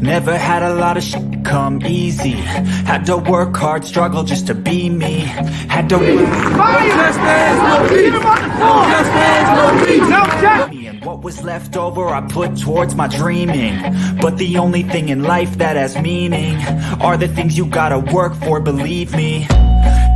Never had a lot of shit come easy. Had to work hard, struggle just to be me. Had to and what was left over I put towards my dreaming. But the only thing in life that has meaning are the things you gotta work for, believe me.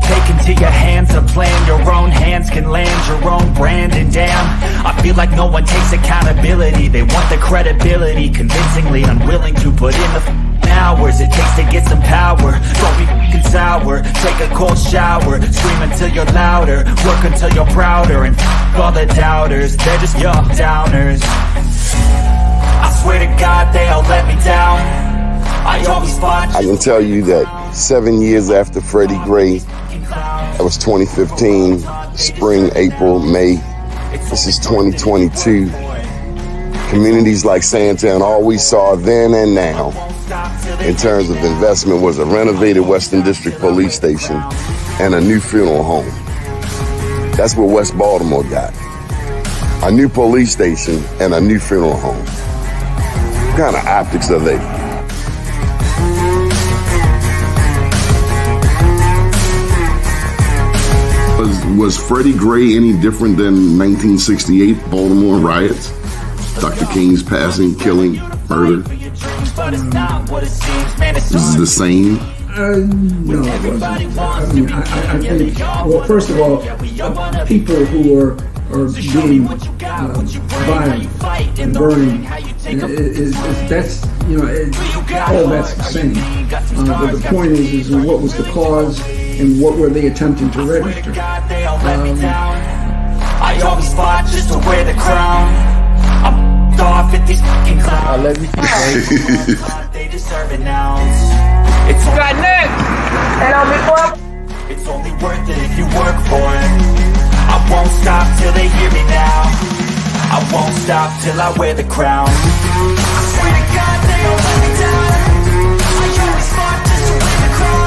Take into your hands a plan, your own hands can land your own brand. And damn, I feel like no one takes accountability. They want the credibility, convincingly unwilling to put in the hours it takes to get some power. Don't be f***ing sour, take a cold shower, scream until you're louder, work until you're prouder, and f*** all the doubters, they're just young downers. I swear to God they all let me down. I always fought. I can tell you that 7 years after Freddie Gray, that was 2015, spring, April, May. This is 2022. Communities like Sandtown, all we saw then and now in terms of investment was a renovated Western District Police Station and a new funeral home. That's what West Baltimore got. A new police station and a new funeral home. What kind of optics are they? Was Freddie Gray any different than 1968 Baltimore riots? Dr. King's passing, killing, murder? This is the same? No, it wasn't. I mean, I think, well, first of all, people who are being violent and burning, that's, you know, all that's the same. But the point is what was the cause and what were they attempting to register? I always fought just to wear the crown. I'm off at these fucking clowns. I love you. They deserve an ounce. It's got next. And on me, it's only worth it if you work for it. I won't stop till they hear me now. I won't stop till I wear the crown. I swear to God they all let me down. I always fought just to wear the crown.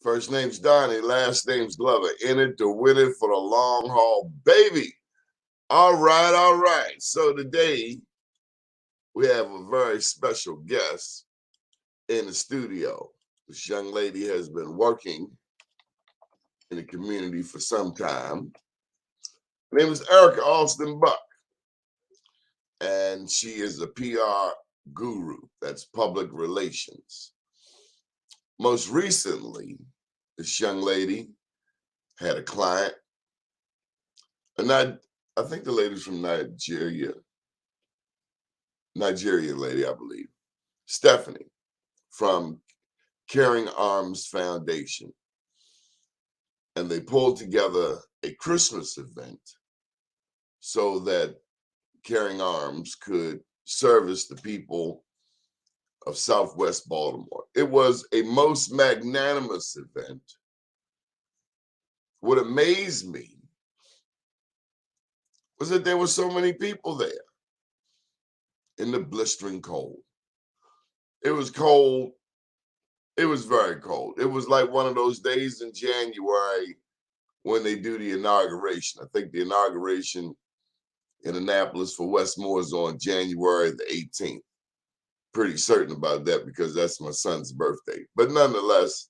First name's Donnie, last name's Glover. In it to win it for the long haul, baby. All right. So today we have a very special guest in the studio. This young lady has been working in the community for some time. Her name is Ericka Alston-Buck, and she is a PR guru. That's public relations. Most recently, this young lady had a client, and I think the lady's from Nigeria lady, I believe, Stephanie, from Caring Arms Foundation. And they pulled together a Christmas event so that Caring Arms could service the people of Southwest Baltimore. It was a most magnanimous event. What amazed me was that there were so many people there in the blistering cold. It was cold. It was very cold. It was like one of those days in January when they do the inauguration. I think the inauguration in Annapolis for Westmore is on January the 18th. Pretty certain about that because that's my son's birthday. But nonetheless,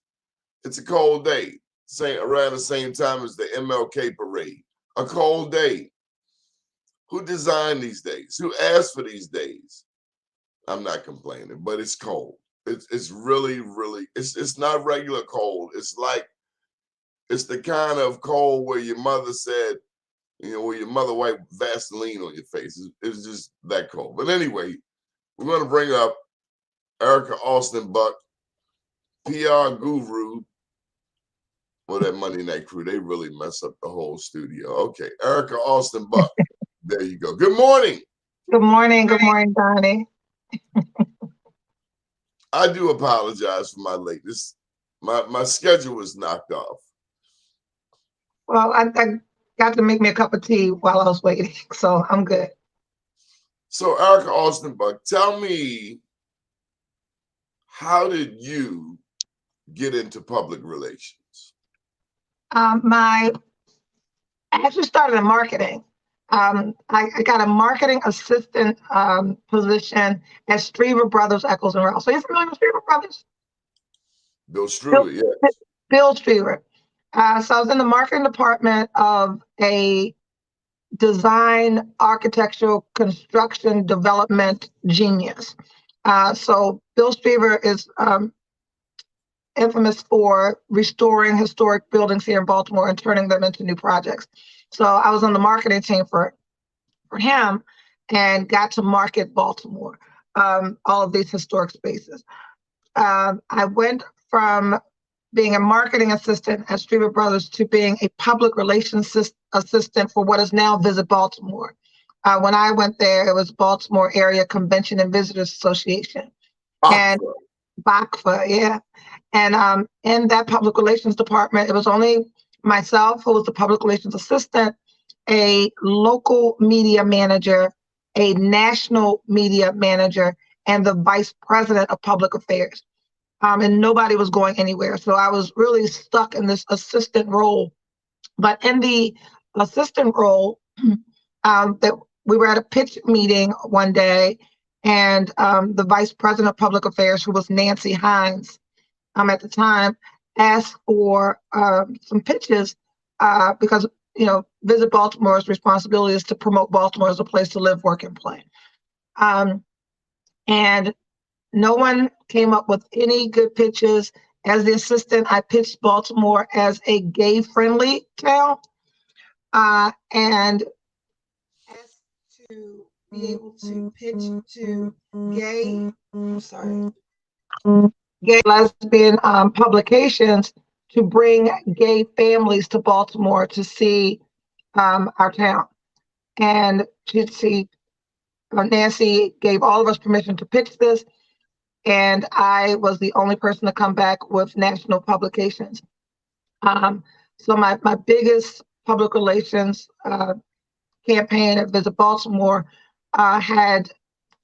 it's a cold day. Around the same time as the MLK parade. A cold day. Who designed these days? Who asked for these days? I'm not complaining, but it's cold. It's really, it's not regular cold. It's the kind of cold where your mother said, you know, where your mother wiped Vaseline on your face. It's just that cold. But anyway, we're going to bring up Ericka Alston-Buck, PR guru. Well, that Monday Night Crew, they really mess up the whole studio. Okay, Ericka Alston-Buck. There you go. Good morning. Good morning, Donnie. I do apologize for my lateness. My schedule was knocked off. Well, I got to make me a cup of tea while I was waiting, so I'm good. So Ericka Alston-Buck, tell me, how did you get into public relations? I actually started in marketing. I got a marketing assistant position at Streever Brothers Eccles and Rouse. So you familiar with Streever Brothers? Bill Bill, Streeter, yes. Bill Streever. So I was in the marketing department of a design, architectural, construction, development genius. So Bill Streever is infamous for restoring historic buildings here in Baltimore and turning them into new projects. So I was on the marketing team for him and got to market Baltimore, all of these historic spaces. I went from being a marketing assistant at Streever Brothers to being a public relations assistant for what is now Visit Baltimore. When I went there, it was Baltimore Area Convention and Visitors Association. And BACFA, yeah. And in that public relations department, it was only myself who was the public relations assistant, a local media manager, a national media manager, and the vice president of public affairs. And nobody was going anywhere. So I was really stuck in this assistant role. But in the assistant role, that we were at a pitch meeting one day, and the vice president of public affairs, who was Nancy Hines at the time, asked for some pitches because, Visit Baltimore's responsibility is to promote Baltimore as a place to live, work, and play. And no one came up with any good pitches. As the assistant, I pitched Baltimore as a gay-friendly town. And asked to be able to pitch to gay lesbian publications to bring gay families to Baltimore to see our town. And Nancy gave all of us permission to pitch this. And I was the only person to come back with national publications. So my biggest public relations campaign at Visit Baltimore had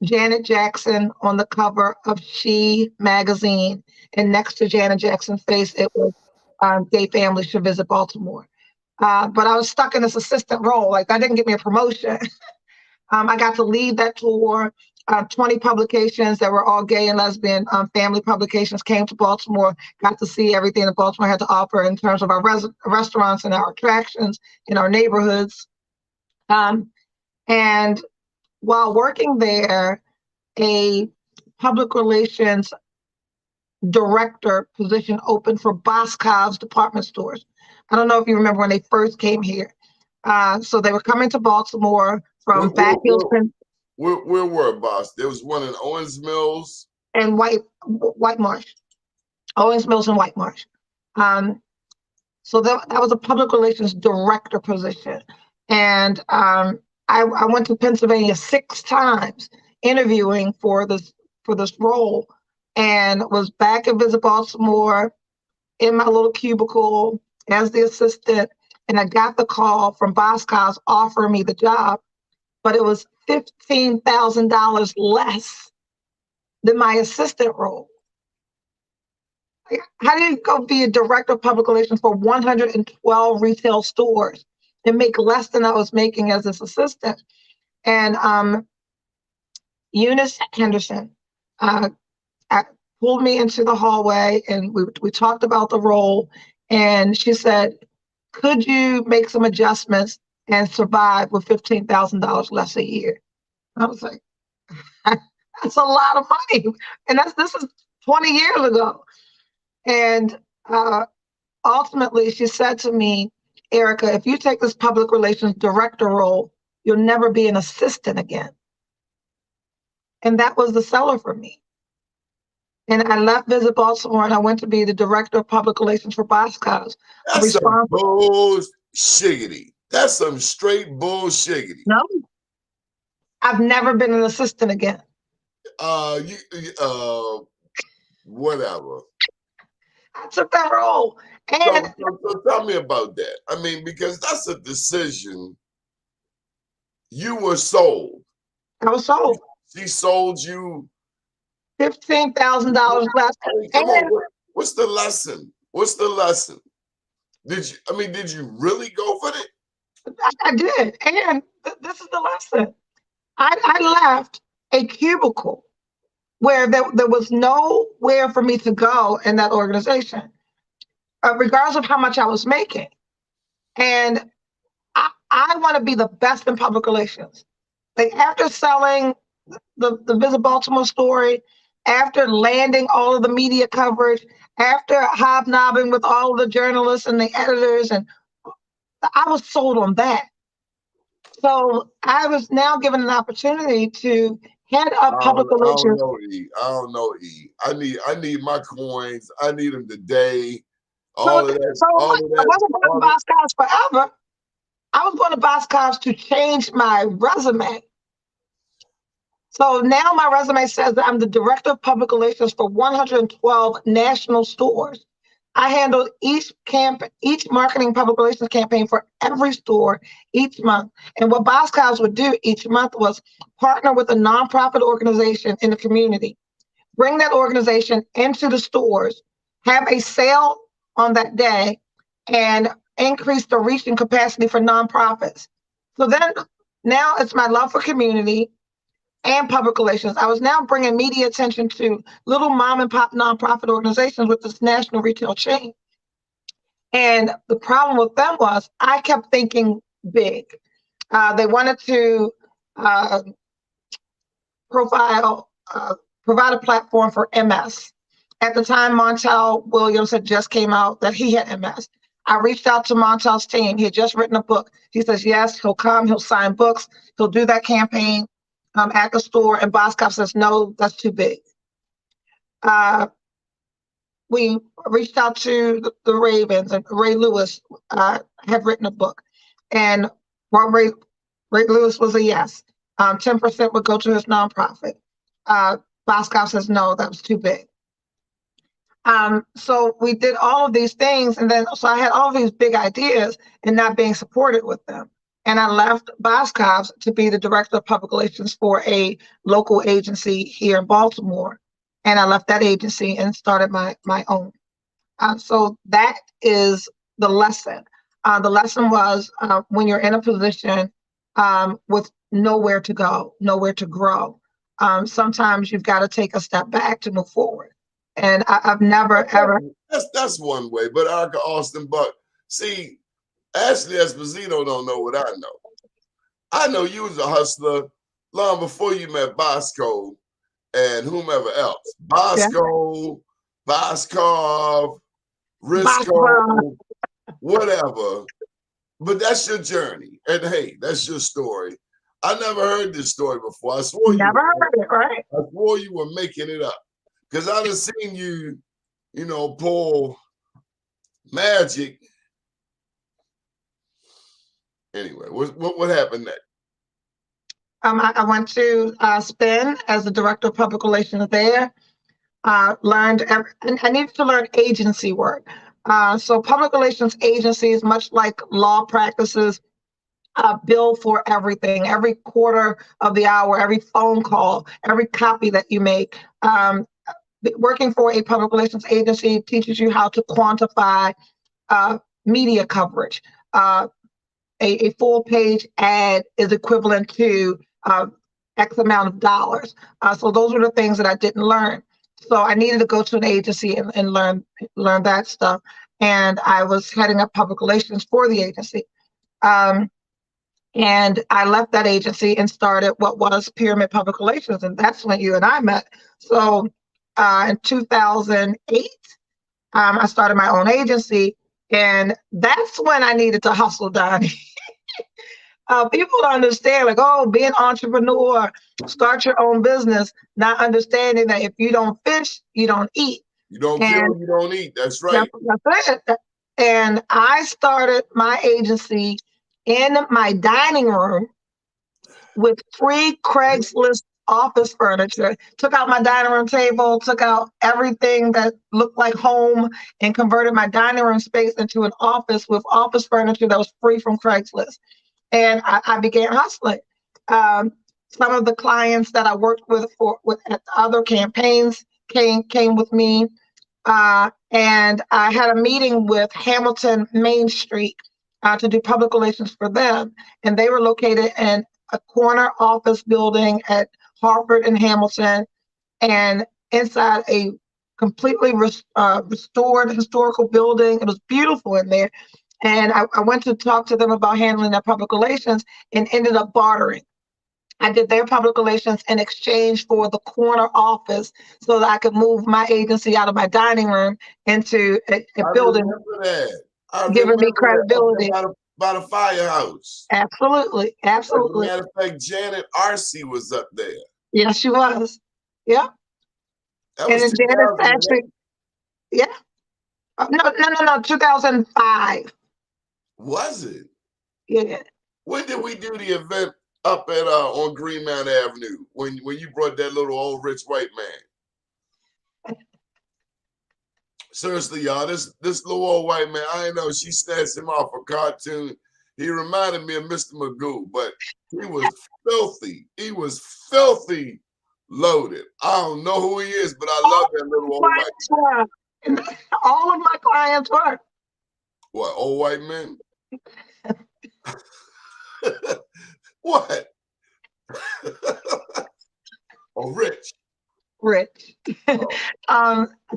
Janet Jackson on the cover of She magazine, and next to Janet Jackson's face, it was Gay Families Should Visit Baltimore. But I was stuck in this assistant role. Like, that didn't get me a promotion. I got to lead that tour. 20 publications that were all gay and lesbian family publications came to Baltimore, got to see everything that Baltimore had to offer in terms of our restaurants and our attractions in our neighborhoods. And while working there, a public relations director position opened for Boscov's department stores. I don't know if you remember when they first came here. So they were coming to Baltimore from Back Hills. Where were Boss? There was one in Owens Mills and White Marsh. Owens Mills and White Marsh. So that was a public relations director position. And I went to Pennsylvania 6 times interviewing for this role, and was back at Visit Baltimore in my little cubicle as the assistant. And I got the call from Boscov's offering me the job, but it was $15,000 less than my assistant role. How do you go be a director of public relations for 112 retail stores and make less than I was making as this assistant? And Eunice Henderson pulled me into the hallway, and we talked about the role, and she said, could you make some adjustments and survive with $15,000 less a year? I was like, that's a lot of money. And this is 20 years ago. And ultimately, she said to me, Ericka, if you take this public relations director role, you'll never be an assistant again. And that was the seller for me. And I left Visit Baltimore, and I went to be the director of public relations for Boscov's. That's some bullshiggity. That's some straight bullshiggity. No, I've never been an assistant again. Whatever. I took that role. And so tell me about that. I mean, because that's a decision. You were sold. I was sold. She sold you $15,000 less. I mean, What's the lesson? What's the lesson? Did you really go for it? I did. And this is the lesson. I left a cubicle where there was nowhere for me to go in that organization, regardless of how much I was making. And I want to be the best in public relations. Like after selling the Visit Baltimore story, after landing all of the media coverage, after hobnobbing with all of the journalists and the editors, and I was sold on that. So I was now given an opportunity to head up public relations. I don't know, E. I need my coins. I need them today. I wasn't going to Boscov's forever. I was going to Boscov's to change my resume. So now my resume says that I'm the director of public relations for 112 national stores. I handle each marketing public relations campaign for every store each month. And what Boscov's would do each month was partner with a nonprofit organization in the community, bring that organization into the stores, have a sale on that day, and increase the reach and capacity for nonprofits. So then now it's my love for community and public relations. I was now bringing media attention to little mom and pop nonprofit organizations with this national retail chain. And the problem with them was I kept thinking big. They wanted to provide a platform for MS. At the time, Montel Williams had just came out that he had MS. I reached out to Montel's team. He had just written a book. He says, yes, he'll come, he'll sign books, he'll do that campaign at the store. And Boscov says, no, that's too big. We reached out to the Ravens, and Ray Lewis had written a book. And while Ray Lewis was a yes, 10% would go to his nonprofit. Boscov says, no, that was too big. So we did all of these things. And then, so I had all of these big ideas and not being supported with them. And I left Boscov's to be the director of public relations for a local agency here in Baltimore. And I left that agency and started my own. So that is the lesson. The lesson was when you're in a position with nowhere to go, nowhere to grow, sometimes you've got to take a step back to move forward. And I've never, ever. That's one way. But Ericka Alston-Buck, see, Ashley Esposito don't know what I know. I know you was a hustler long before you met Bosco and whomever else. Bosco, yeah. Boscov, Risco, whatever. But that's your journey. And hey, that's your story. I never heard this story before. I swore never heard it, right? I swore you were making it up. Because I done seen you, pull magic. Anyway, what happened next? I went to Spin as the director of public relations there. Learned, and I needed to learn agency work. So public relations agencies, much like law practices, bill for everything, every quarter of the hour, every phone call, every copy that you make. Working for a public relations agency teaches you how to quantify media coverage. A full page ad is equivalent to X amount of dollars. So those were the things that I didn't learn. So I needed to go to an agency and learn that stuff. And I was heading up public relations for the agency. And I left that agency and started what was Pyramid Public Relations. And that's when you and I met. So in 2008, I started my own agency. And that's when I needed to hustle, Donnie. People don't understand, like, be an entrepreneur, start your own business, not understanding that if you don't fish, you don't eat. You don't kill, you don't eat. That's right. That's it. And I started my agency in my dining room with free Craigslist office furniture. Took out my dining room table, took out everything that looked like home, and converted my dining room space into an office with office furniture that was free from Craigslist. And I began hustling. Some of the clients that I worked with at other campaigns came with me. And I had a meeting with Hamilton Main Street to do public relations for them. And they were located in a corner office building at Harvard and Hamilton, and inside a completely restored historical building. It was beautiful in there. And I went to talk to them about handling their public relations and ended up bartering. I did their public relations in exchange for the corner office so that I could move my agency out of my dining room into a building, remember that. I giving remember me credibility. that by the firehouse. Absolutely. As a Absolutely. matter of fact, Janet Arcee was up there. Yes, she was. Yep. That And was then Janice 2008. actually, yeah. No, 2005. Was it? Yeah. When did we do the event up at on Greenmount Avenue when you brought that little old rich white man? Seriously, y'all, this little old white man, I know she snatched him off a cartoon. He reminded me of Mr. Magoo, but he was filthy. He was filthy loaded. I don't know who he is, but I love that little old white man. All of my clients were. What, old white men? What? Oh, rich. Rich.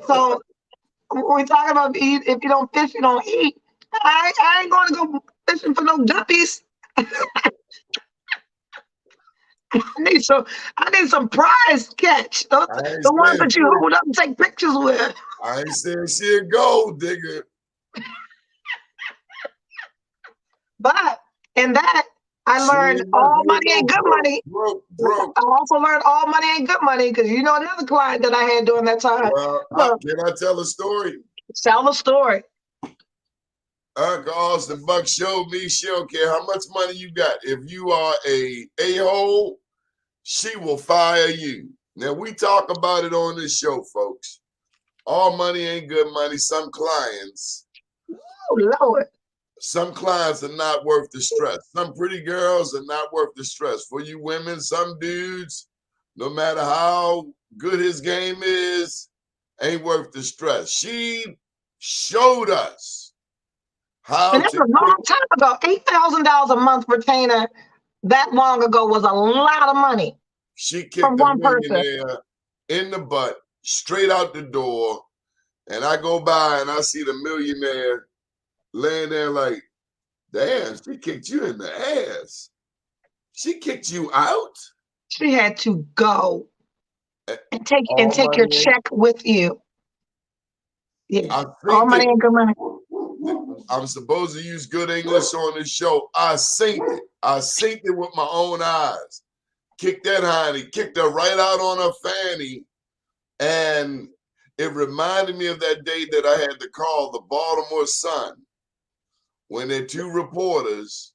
So when we talk about eat, if you don't fish, you don't eat. I ain't going to go fishing for no guppies. I need some prize catch. The ones that you hold up and take pictures with. I ain't saying she a gold digger. But in that, I learned all money ain't good money. Broke. I also learned all money ain't good money because you know another client that I had during that time. Well, can I tell a story? Tell the story. Ericka Alston-Buck showed me she don't care how much money you got. If you are a-hole, she will fire you. Now, we talk about it on this show, folks. All money ain't good money. Some clients. Oh, Lord. Some clients are not worth the stress. Some pretty girls are not worth the stress. For you women, some dudes, no matter how good his game is, ain't worth the stress. She showed us how and that's a long time ago. $8,000 a month retainer that long ago was a lot of money. She kicked a millionaire in the butt, straight out the door, and I go by and I see the millionaire laying there like, damn, she kicked you in the ass. She kicked you out? She had to go and take your check with you. Yeah. All money ain't good money. I'm supposed to use good English on this show. I synced it. I synced it with my own eyes. Kicked that hiney, kicked her right out on her fanny. And it reminded me of that day that I had to call the Baltimore Sun when their two reporters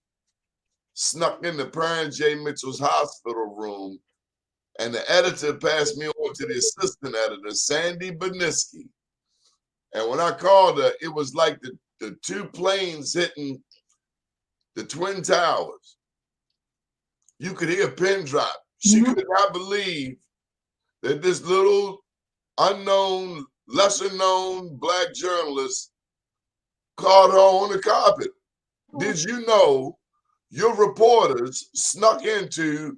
snuck into Parent J. Mitchell's hospital room, and the editor passed me on to the assistant editor, Sandy Beniski. And when I called her, it was like the two planes hitting the Twin Towers. You could hear a pin drop. She could not believe that this little unknown, lesser known Black journalist called her on the carpet. Did you know your reporters snuck into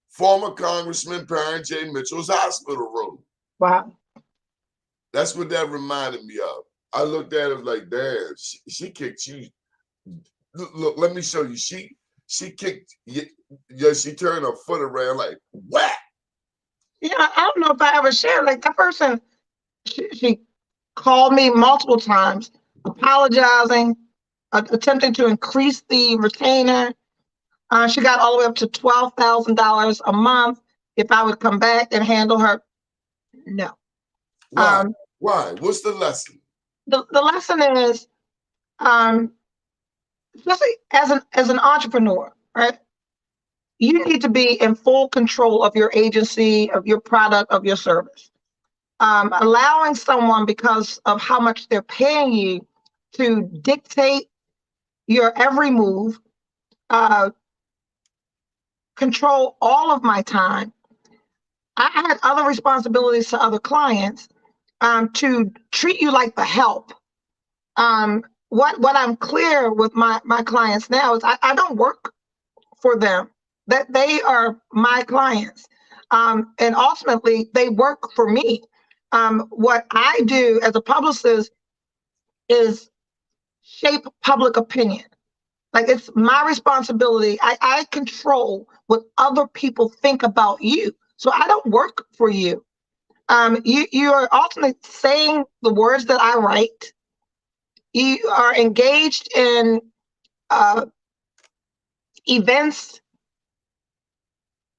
former Congressman Parent J. Mitchell's hospital room? Wow. That's what that reminded me of. I looked at it like, damn, she kicked you. Look, let me show you. She kicked, yeah, she turned her foot around like, whack. Yeah, I don't know if I ever shared, like that person, she called me multiple times, apologizing, attempting to increase the retainer. She got all the way up to $12,000 a month if I would come back and handle her. No. Why? Why? What's the lesson? The lesson is, especially as an entrepreneur, right? You need to be in full control of your agency, of your product, of your service. Allowing someone, because of how much they're paying you, to dictate your every move, control all of my time. I had other responsibilities to other clients, to treat you like the help. What I'm clear with my clients now is I don't work for them. That they are my clients, and ultimately they work for me. What I do as a publicist is shape public opinion. Like, it's my responsibility. I control what other people think about you. So I don't work for you. You are ultimately saying the words that I write. You are engaged in events,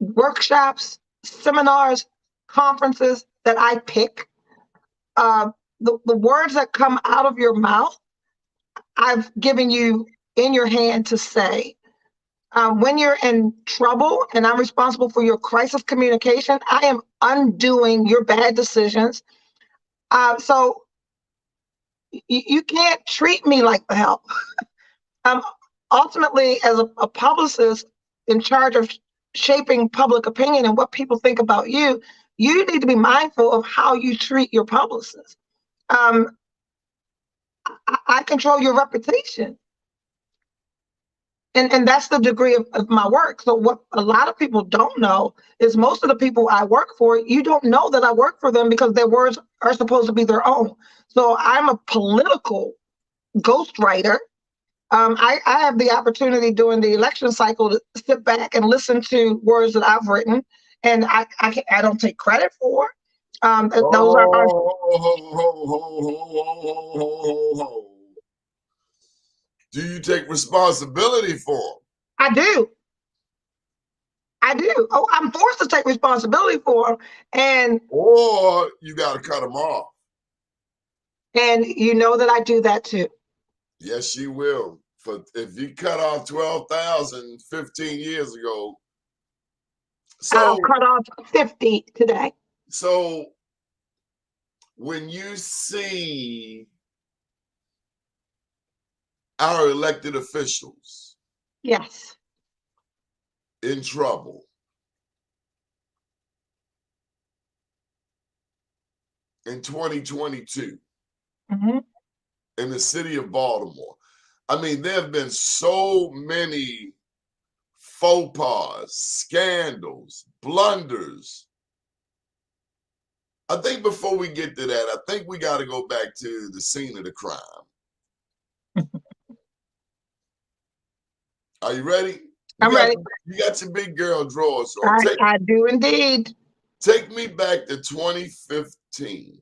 workshops, seminars, conferences that I pick. The words that come out of your mouth, I've given you in your hand to say. When you're in trouble and I'm responsible for your crisis communication, I am undoing your bad decisions. So you can't treat me like the help. Um, Ultimately, as a publicist in charge of shaping public opinion and what people think about you, you need to be mindful of how you treat your publicist. I control your reputation. And that's the degree of my work. So what a lot of people don't know is most of the people I work for, you don't know that I work for them because their words are supposed to be their own. So I'm a political ghostwriter. I have the opportunity during the election cycle to sit back and listen to words that I've written, and I don't take credit for. Those are our. Do you take responsibility for them? I do. I do. Oh, I'm forced to take responsibility for them, or you got to cut them off. And you know that I do that too. Yes, you will. If you cut off 12,000 15 years ago, I'll cut off 50 today. So when you see our elected officials, yes, in trouble, in 2022, in the city of Baltimore, I mean, there have been so many faux pas, scandals, blunders. I think before we get to that, I think we got to go back to the scene of the crime. Are you ready? I'm ready. You got your big girl drawers on. I do indeed. Take me back to 2015.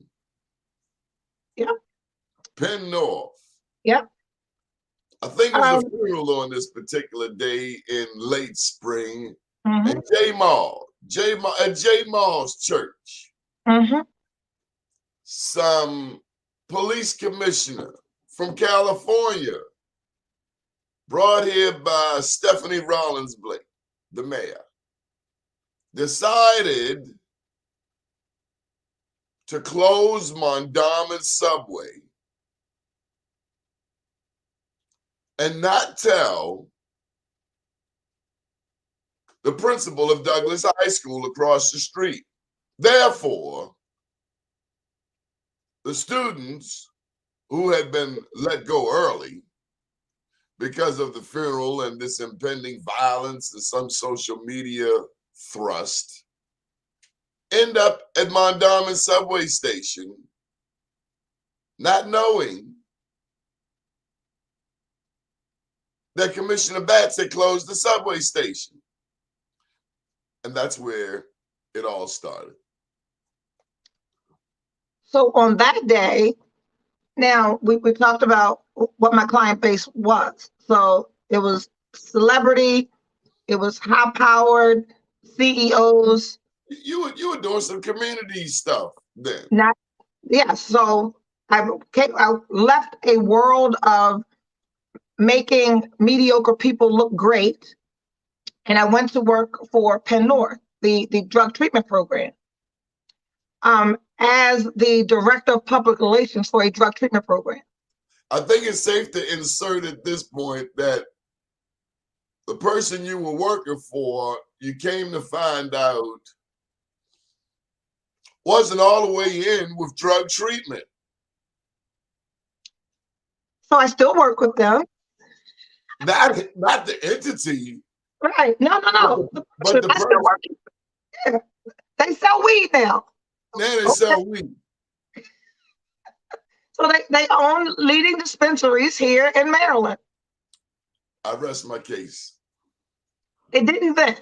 Yep. Penn North. Yep. I think it was a funeral on this particular day in late spring. And at J Mall's church, some police commissioner from California, brought here by Stephanie Rawlins Blake, the mayor, decided to close Mondawmin subway and not tell the principal of Douglas High School across the street. Therefore, the students who had been let go early because of the funeral and this impending violence and some social media thrust end up at Mondawmin subway station, not knowing that Commissioner Batts had closed the subway station. And that's where it all started. So on that day, now we talked about what my client base was. So it was celebrity, it was high-powered CEOs. You were doing some community stuff then. So I left a world of making mediocre people look great, and I went to work for Penn North, the drug treatment program, as the director of public relations for a drug treatment program. I think it's safe to insert at this point that the person you were working for, you came to find out, wasn't all the way in with drug treatment. So I still work with them. Not the entity. Right. No. But the I still work. Yeah. They sell weed now. Now they sell weed. So they own leading dispensaries here in Maryland. I rest my case. They didn't then.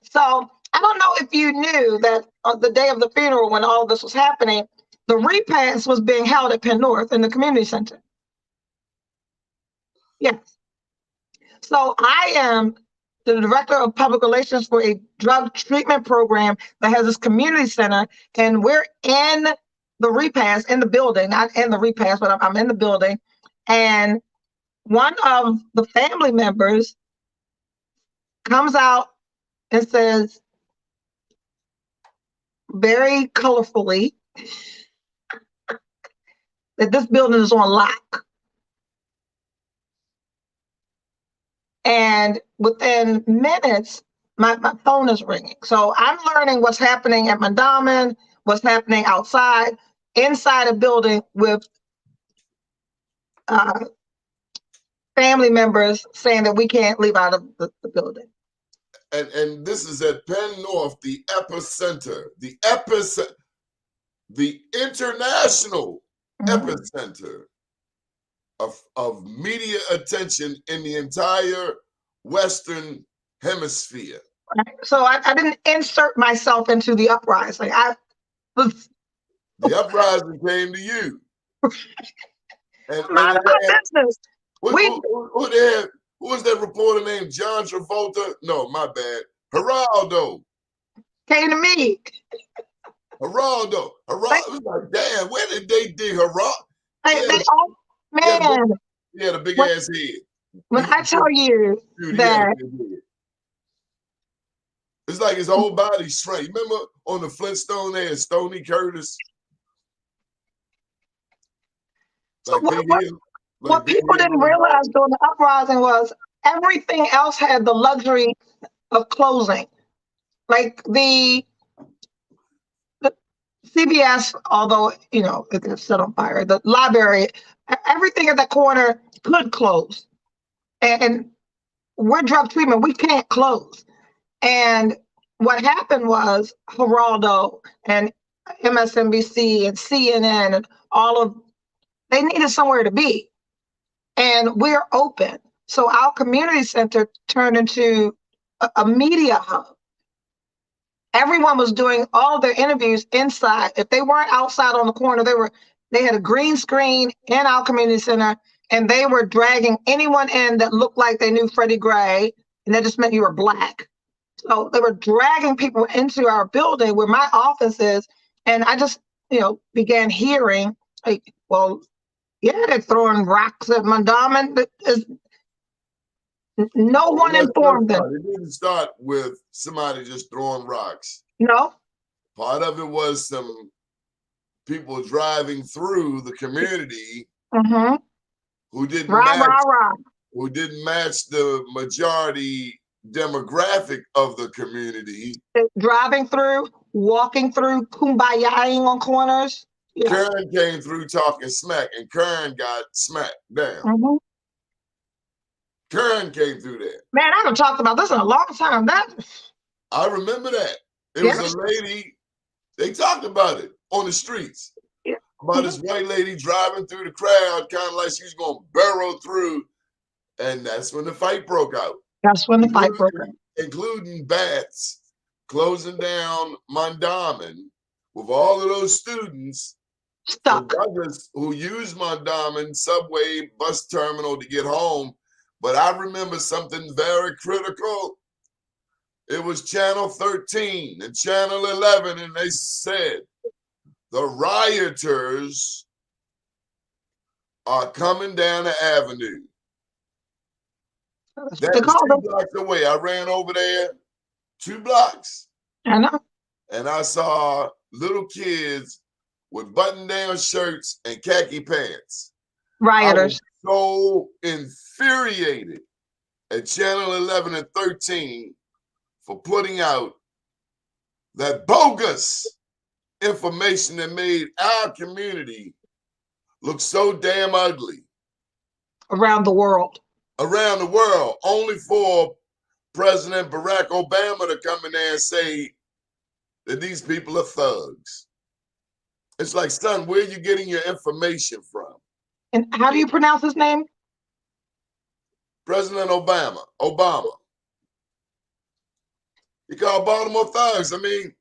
So I don't know if you knew that on the day of the funeral, when all of this was happening, the repast was being held at Penn North in the community center. Yes. So I am the director of public relations for a drug treatment program that has this community center, and we're in the repast, in the building, not in the repast, but I'm in the building. And one of the family members comes out and says, very colorfully, that this building is on lock. And within minutes, my phone is ringing. So I'm learning what's happening at Mondawmin, what's happening outside, inside a building with family members saying that we can't leave out of the building. And this is at Penn North, the epicenter, the international epicenter of media attention in the entire Western Hemisphere. So I didn't insert myself into the uprising. The uprising came to you. And Mind my business. Who was that reporter named John Travolta? No, my bad. Geraldo. Came to me. Geraldo. It was like, damn, where did they dig Geraldo? Man. He had a big ass head. When I tell you that it's like his whole body shrank. Remember on the Flintstone they had Stoney Curtis? Like what people didn't realize during the uprising was everything else had the luxury of closing. Like the CBS, although, you know, it's set on fire, the library, everything at that corner could close. And we're drug treatment, we can't close. And what happened was Geraldo and MSNBC and CNN and they needed somewhere to be. And we're open. So our community center turned into a media hub. Everyone was doing all of their interviews inside. If they weren't outside on the corner, they had a green screen in our community center, and they were dragging anyone in that looked like they knew Freddie Gray, and that just meant you were Black. So they were dragging people into our building where my office is, and I just, began hearing, like, well, yeah, they're throwing rocks at Mondawmin. No one informed them. It didn't start with somebody just throwing rocks. No. Part of it was some people driving through the community who didn't match the majority demographic of the community. Driving through, walking through, kumbayaing on corners. Yeah. Karen came through talking smack, and Karen got smacked down. Karen came through there. Man, I haven't talked about this in a long time. I remember that. It was a lady, they talked about it on the streets. Yeah. About this white lady driving through the crowd, kind of like she was going to burrow through. And that's when the fight broke out. That's when the fight broke out. Including bats closing down Mondawmin with all of those students stuck who used Mondawmin subway bus terminal to get home. But I remember something very critical. It was Channel 13 and Channel 11, and they said, the rioters are coming down the avenue. That's 2 blocks away. I ran over there 2 blocks. I know. And I saw little kids with button-down shirts and khaki pants. Rioters. So infuriated at Channel 11 and 13 for putting out that bogus information that made our community look so damn ugly Around the world. around the world, only for President Barack Obama to come in there and say that these people are thugs. It's like, son, where are you getting your information from? And how do you pronounce his name? President Obama. He called Baltimore thugs. I mean,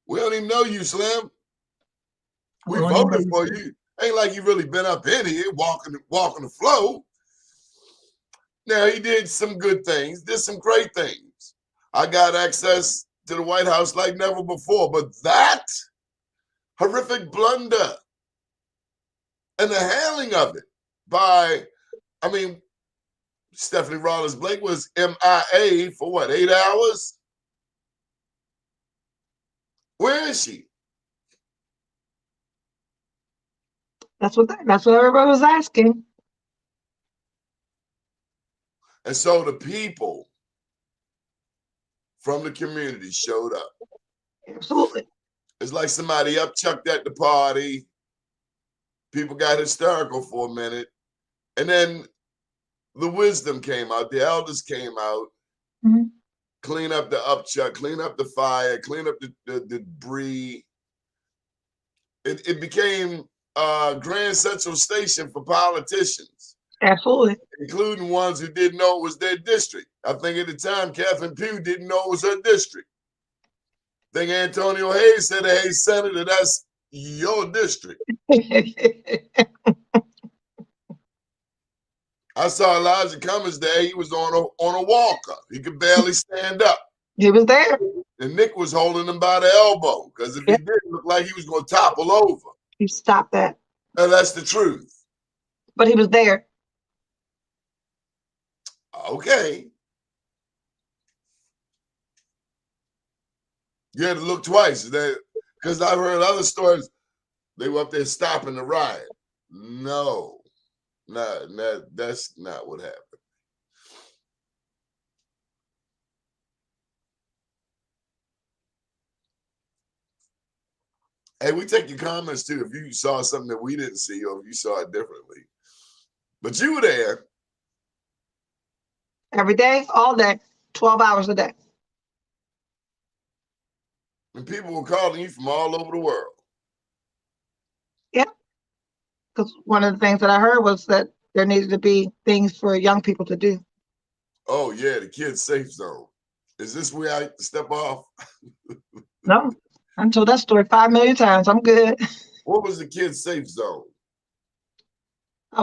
we don't even know you, Slim. We voted for you. Ain't like you really been up in here walking the floor. Now, he did some good things, did some great things. I got access to the White House like never before. But that horrific blunder and the handling of it by, I mean, Stephanie Rawlings Blake was MIA for what, 8 hours? Where is she? That's what everybody was asking. And so the people from the community showed up. Absolutely. It's like somebody upchucked at the party. People got hysterical for a minute. And then the wisdom came out. The elders came out. Mm-hmm. Clean up the upchuck, clean up the fire, clean up the debris. It became Grand Central Station for politicians. Absolutely. Including ones who didn't know it was their district. I think at the time, Catherine Pugh didn't know it was her district. I think Antonio Hayes said, hey, Senator, that's your district. I saw Elijah Cummings there. He was on a walker. He could barely stand up. He was there. And Nick was holding him by the elbow because if he didn't, look like he was going to topple over. You stop that. And that's the truth. But he was there. Okay. You had to look twice. Because I've heard other stories. They were up there stopping the riot. No. That's not what happened. Hey, we take your comments too if you saw something that we didn't see or if you saw it differently. But you were there. Every day, all day, 12 hours a day. And people were calling you from all over the world. Yeah. Because one of the things that I heard was that there needed to be things for young people to do. Oh, yeah, the kids' safe zone. Is this where I step off? No, I told that story 5 million times. I'm good. What was the kids' safe zone?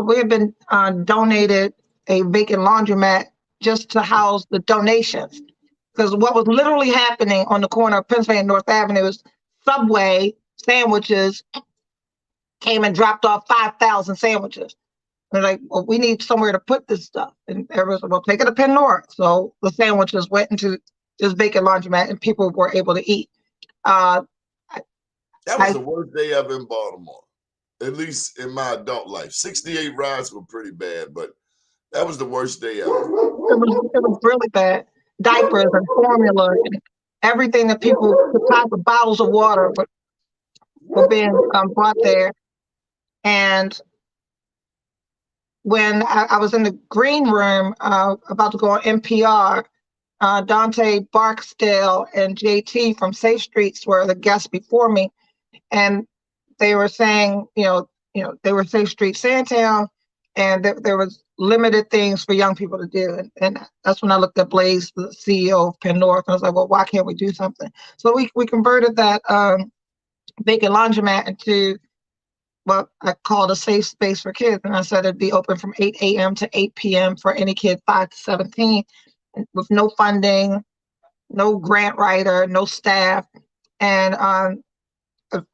We have been donated a vacant laundromat just to house the donations. Because what was literally happening on the corner of Pennsylvania and North Avenue was Subway sandwiches came and dropped off 5,000 sandwiches. They're like, well, we need somewhere to put this stuff. And everyone's like, well, take it to Penn North. So the sandwiches went into this vacant laundromat and people were able to eat. That was the worst day ever in Baltimore, at least in my adult life. 68 riots were pretty bad, but that was the worst day ever. It was really bad. Diapers and formula and everything that people could top with bottles of water were being brought there. And when I was in the green room about to go on NPR, Dante Barksdale and JT from Safe Streets were the guests before me. And they were saying, they were Safe Street Sandtown, and there was limited things for young people to do. And that's when I looked at Blaze, the CEO of Penn North, and I was like, well, why can't we do something? So we converted that vacant laundromat into what I called a safe space for kids. And I said it'd be open from 8 a.m. to 8 p.m. for any kid 5 to 17 with no funding, no grant writer, no staff, and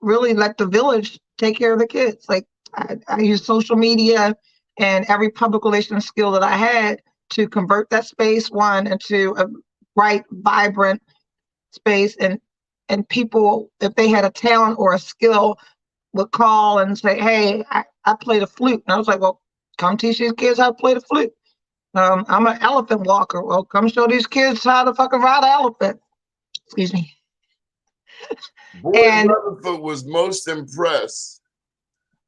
really let the village take care of the kids. Like I use social media and every public relations skill that I had to convert that space, one, into a bright, vibrant space. And people, if they had a talent or a skill, would call and say, hey, I play the flute. And I was like, well, come teach these kids how to play the flute. I'm an elephant walker. Well, come show these kids how to fucking ride an elephant. Excuse me. Boyd And Rutherford was most impressed.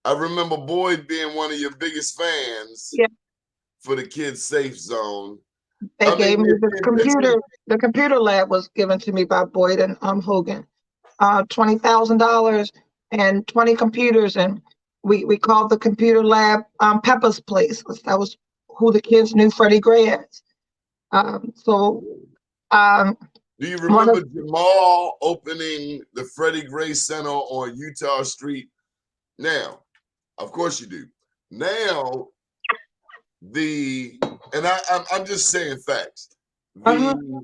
I remember Boyd being one of your biggest fans yeah, for the Kids Safe Zone. they I mean, gave me the computer. The computer lab was given to me by Boyd and Hogan. $20,000 and 20 computers, and we called the computer lab Peppa's Place. That was who the kids knew Freddie Gray as. So do you one remember of Jamal opening the Freddie Gray Center on Utah Street? Now, of course you do. Now, I'm just saying facts. The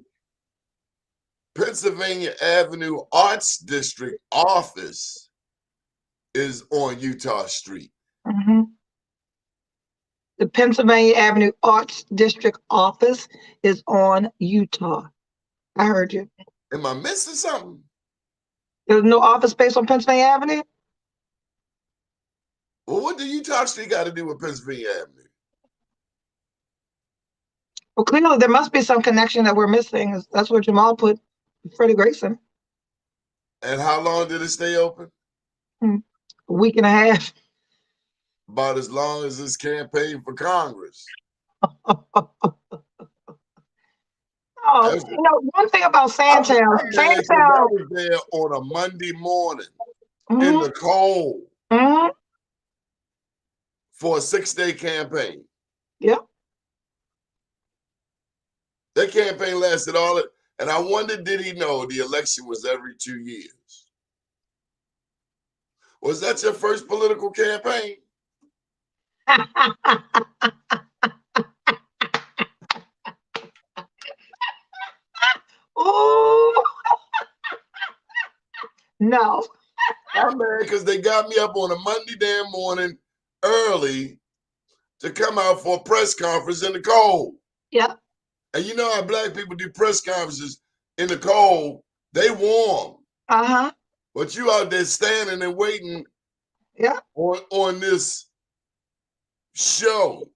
Pennsylvania Avenue Arts District office is on Utah Street. the Pennsylvania Avenue Arts District office is on Utah. I heard you. Am I missing something? There's no office space on Pennsylvania Avenue? Well, what do Utah Street got to do with Pennsylvania Avenue? Well, clearly there must be some connection that we're missing. That's where Jamal put Freddie Grayson. And how long did it stay open? A week and a half. About as long as his campaign for Congress. Oh, one thing about Sandtown. I was there on a Monday morning in the cold for a 6-day campaign. Yep. That campaign lasted all it, and I wondered, did he know the election was every 2 years? Was that your first political campaign? Oh no. I'm mad because they got me up on a Monday damn morning early to come out for a press conference in the cold. Yep. And you know how black people do press conferences in the cold, they warm. But you out there standing and waiting on this show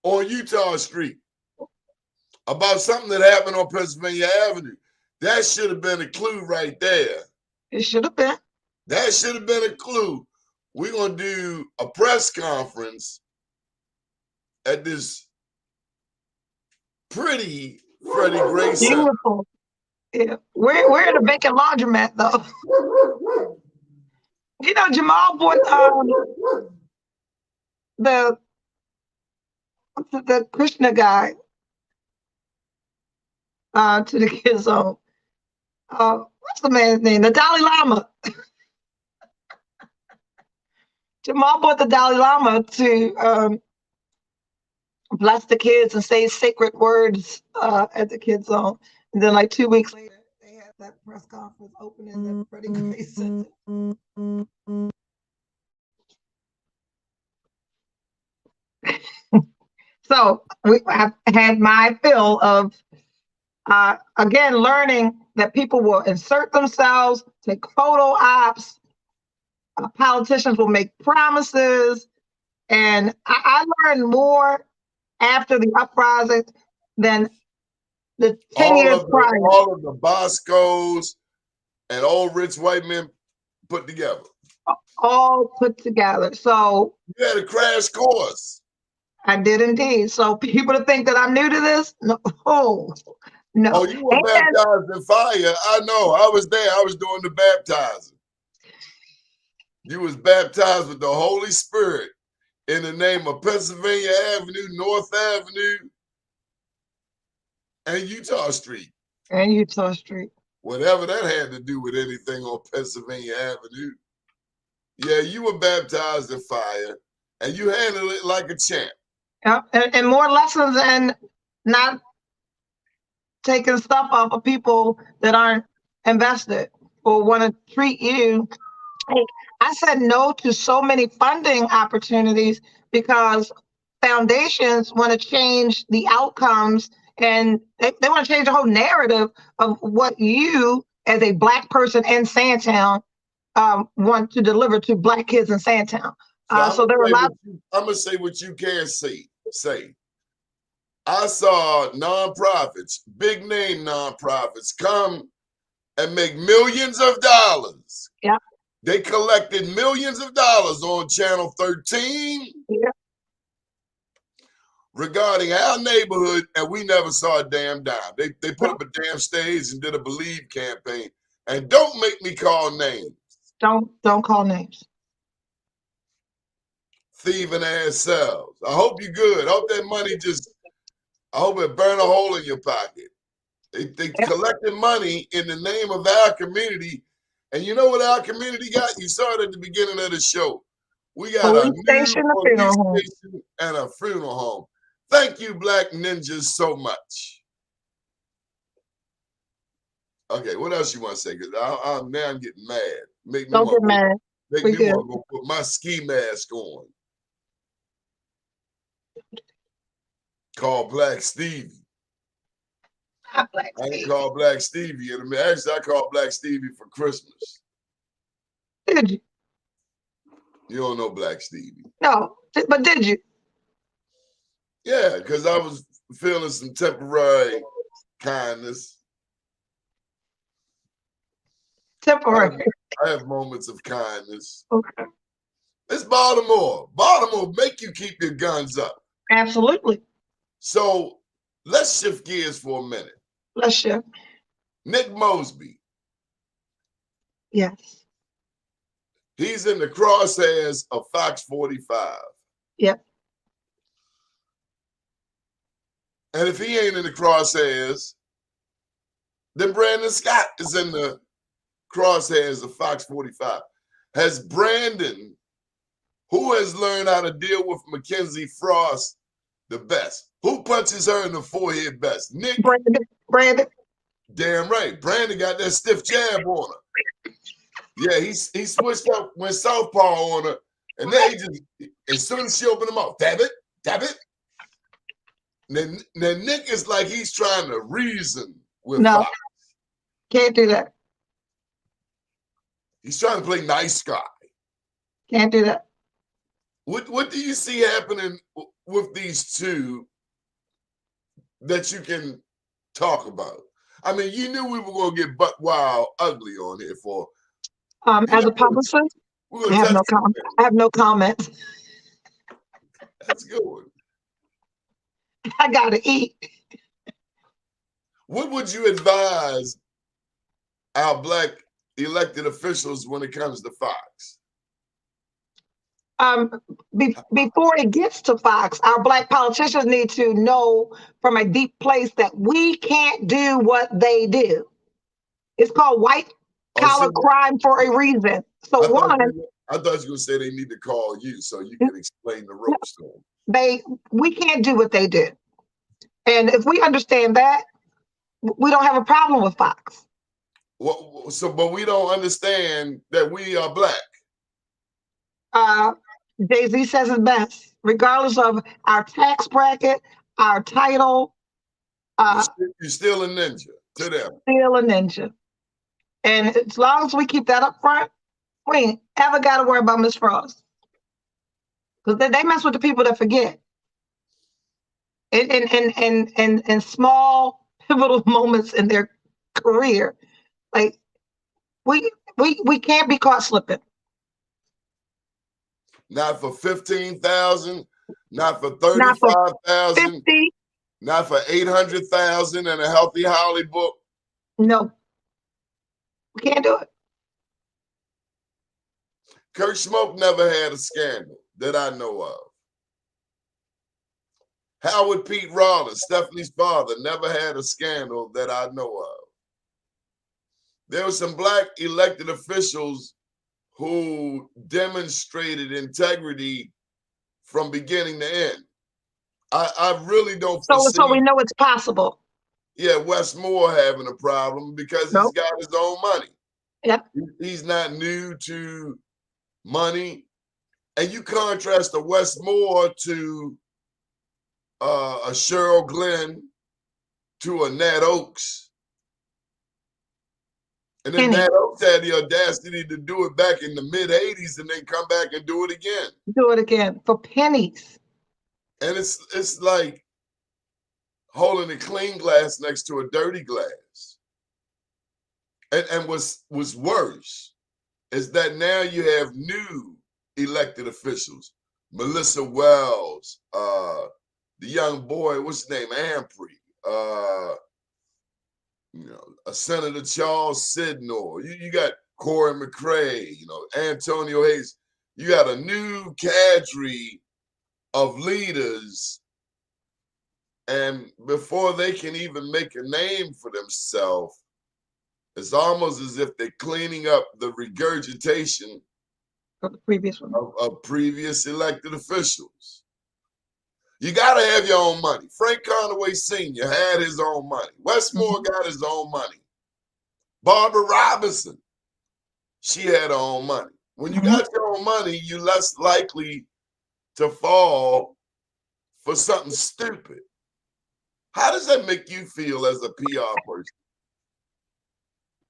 on Utah Street about something that happened on Pennsylvania Avenue. That should have been a clue right there. It should have been. That should have been a clue. We're going to do a press conference at this pretty Freddie Gray Center. Beautiful. Yeah. We're in a vacant laundromat, though. Jamal bought the Krishna guy to the Kids Zone. What's the man's name? The Dalai Lama. Jamal bought the Dalai Lama to bless the kids and say sacred words at the Kids Zone. And then, like 2 weeks later, they had that press conference opening the Freddie Gray Center. So I've had my fill of, again, learning that people will insert themselves, take photo ops, politicians will make promises. And I learned more after the uprising than the 10 years prior. All of the Boscos and old rich white men put together. All put together. So you had a crash course. I did indeed. So people to think that I'm new to this? No. Oh, no. Oh, you were baptized in fire. I know. I was there. I was doing the baptizing. You was baptized with the Holy Spirit in the name of Pennsylvania Avenue, North Avenue, and Utah Street. And Utah Street. Whatever that had to do with anything on Pennsylvania Avenue. Yeah, you were baptized in fire, and you handled it like a champ. Yep. And more lessons and not taking stuff off of people that aren't invested or want to treat you. I said no to so many funding opportunities because foundations want to change the outcomes and they want to change the whole narrative of what you as a Black person in Sandtown want to deliver to Black kids in Sandtown. So there were a lot. I'm going to say what you can say. I saw nonprofits, big name nonprofits, come and make millions of dollars. Yeah. They collected millions of dollars on Channel 13 regarding our neighborhood, and we never saw a damn dime. They put up a damn stage and did a Believe campaign. And don't make me call names. Don't call names. Thieving ass selves. I hope you're good. I hope that money I hope it burn a hole in your pocket. They collected money in the name of our community. And you know what our community got? You saw it at the beginning of the show. We got a new police station and a funeral home. Thank you, Black Ninjas, so much. Okay, what else you want to say? Because now I'm getting mad. Don't get mad. Make me want to go put my ski mask on. Call Black Stevie. I didn't call Black Stevie. Actually, I called Black Stevie for Christmas. Did you? You don't know Black Stevie. No, but did you? Yeah, because I was feeling some temporary kindness. Temporary. I have moments of kindness. Okay. It's Baltimore. Baltimore make you keep your guns up. Absolutely. So let's shift gears for a minute. Let's shift. Nick Mosby. Yes. He's in the crosshairs of Fox 45. Yep. And if he ain't in the crosshairs, then Brandon Scott is in the crosshairs of Fox 45. Has Brandon, who has learned how to deal with Mackenzie Frost the best? Who punches her in the forehead best? Nick? Brandon. Damn right. Brandon got that stiff jab on her. Yeah, he switched up, went southpaw on her, and then he just, as soon as she opened her mouth, dab it. Then Nick is like he's trying to reason with Fox. Can't do that. He's trying to play nice guy. Can't do that. What do you see happening with these two that you can talk about? I mean, you knew we were going to get butt wild ugly on here for. As a publicist, I have no comment. I have no comment. That's good. I gotta eat. What would you advise our Black elected officials when it comes to Fox? Before it gets to Fox, our Black politicians need to know from a deep place that we can't do what they do. It's called white collar crime for a reason. So I thought you were going to say they need to call you so you can explain the ropes to them. We can't do what they do. And if we understand that, we don't have a problem with Fox. Well, but we don't understand that we are Black. Jay-Z says it best. Regardless of our tax bracket, our title. You're still a ninja to them. Still a ninja. And as long as we keep that up front, we ain't ever got to worry about Miss Frost. Because they mess with the people that forget. In small pivotal moments in their career, like we can't be caught slipping. Not for 15,000, not for 35,000, not for 800,000 and a healthy Holly book. No, we can't do it. Kurt Smoke never had a scandal that I know of. Howard Pete Rollins, Stephanie's father, never had a scandal that I know of. There were some Black elected officials who demonstrated integrity from beginning to end. I really don't foresee. So we know it's possible. Yeah, Wes Moore having a problem because he's got his own money. Yep. He's not new to money. And you contrast a Wes Moore to a Cheryl Glenn to a Nat Oaks. And then Nat Oaks had the audacity to do it back in the mid-'80s and then come back and do it again. Do it again for pennies. And it's like holding a clean glass next to a dirty glass. And what's worse is that now you have new elected officials, Melissa Wells, the young boy, what's his name, Ampry, Senator Charles Sidnor. You got Corey McCray, Antonio Hayes. You got a new cadre of leaders, and before they can even make a name for themselves, it's almost as if they're cleaning up the regurgitation of the previous one. Of previous elected officials. You got to have your own money. Frank Conaway Sr. had his own money. Westmore got his own money. Barbara Robinson, she had her own money. When you got your own money, you're less likely to fall for something stupid. How does that make you feel as a PR person?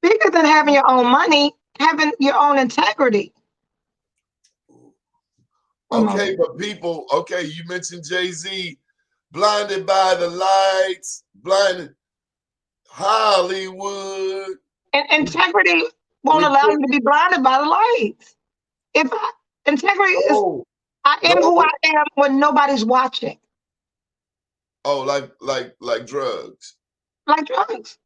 Bigger than having your own money, having your own integrity. Okay, but people, you mentioned Jay-Z, blinded by the lights, blinded Hollywood. And integrity won't allow you to be blinded by the lights. Integrity is, I am who I am when nobody's watching. Oh, like drugs. Like drugs.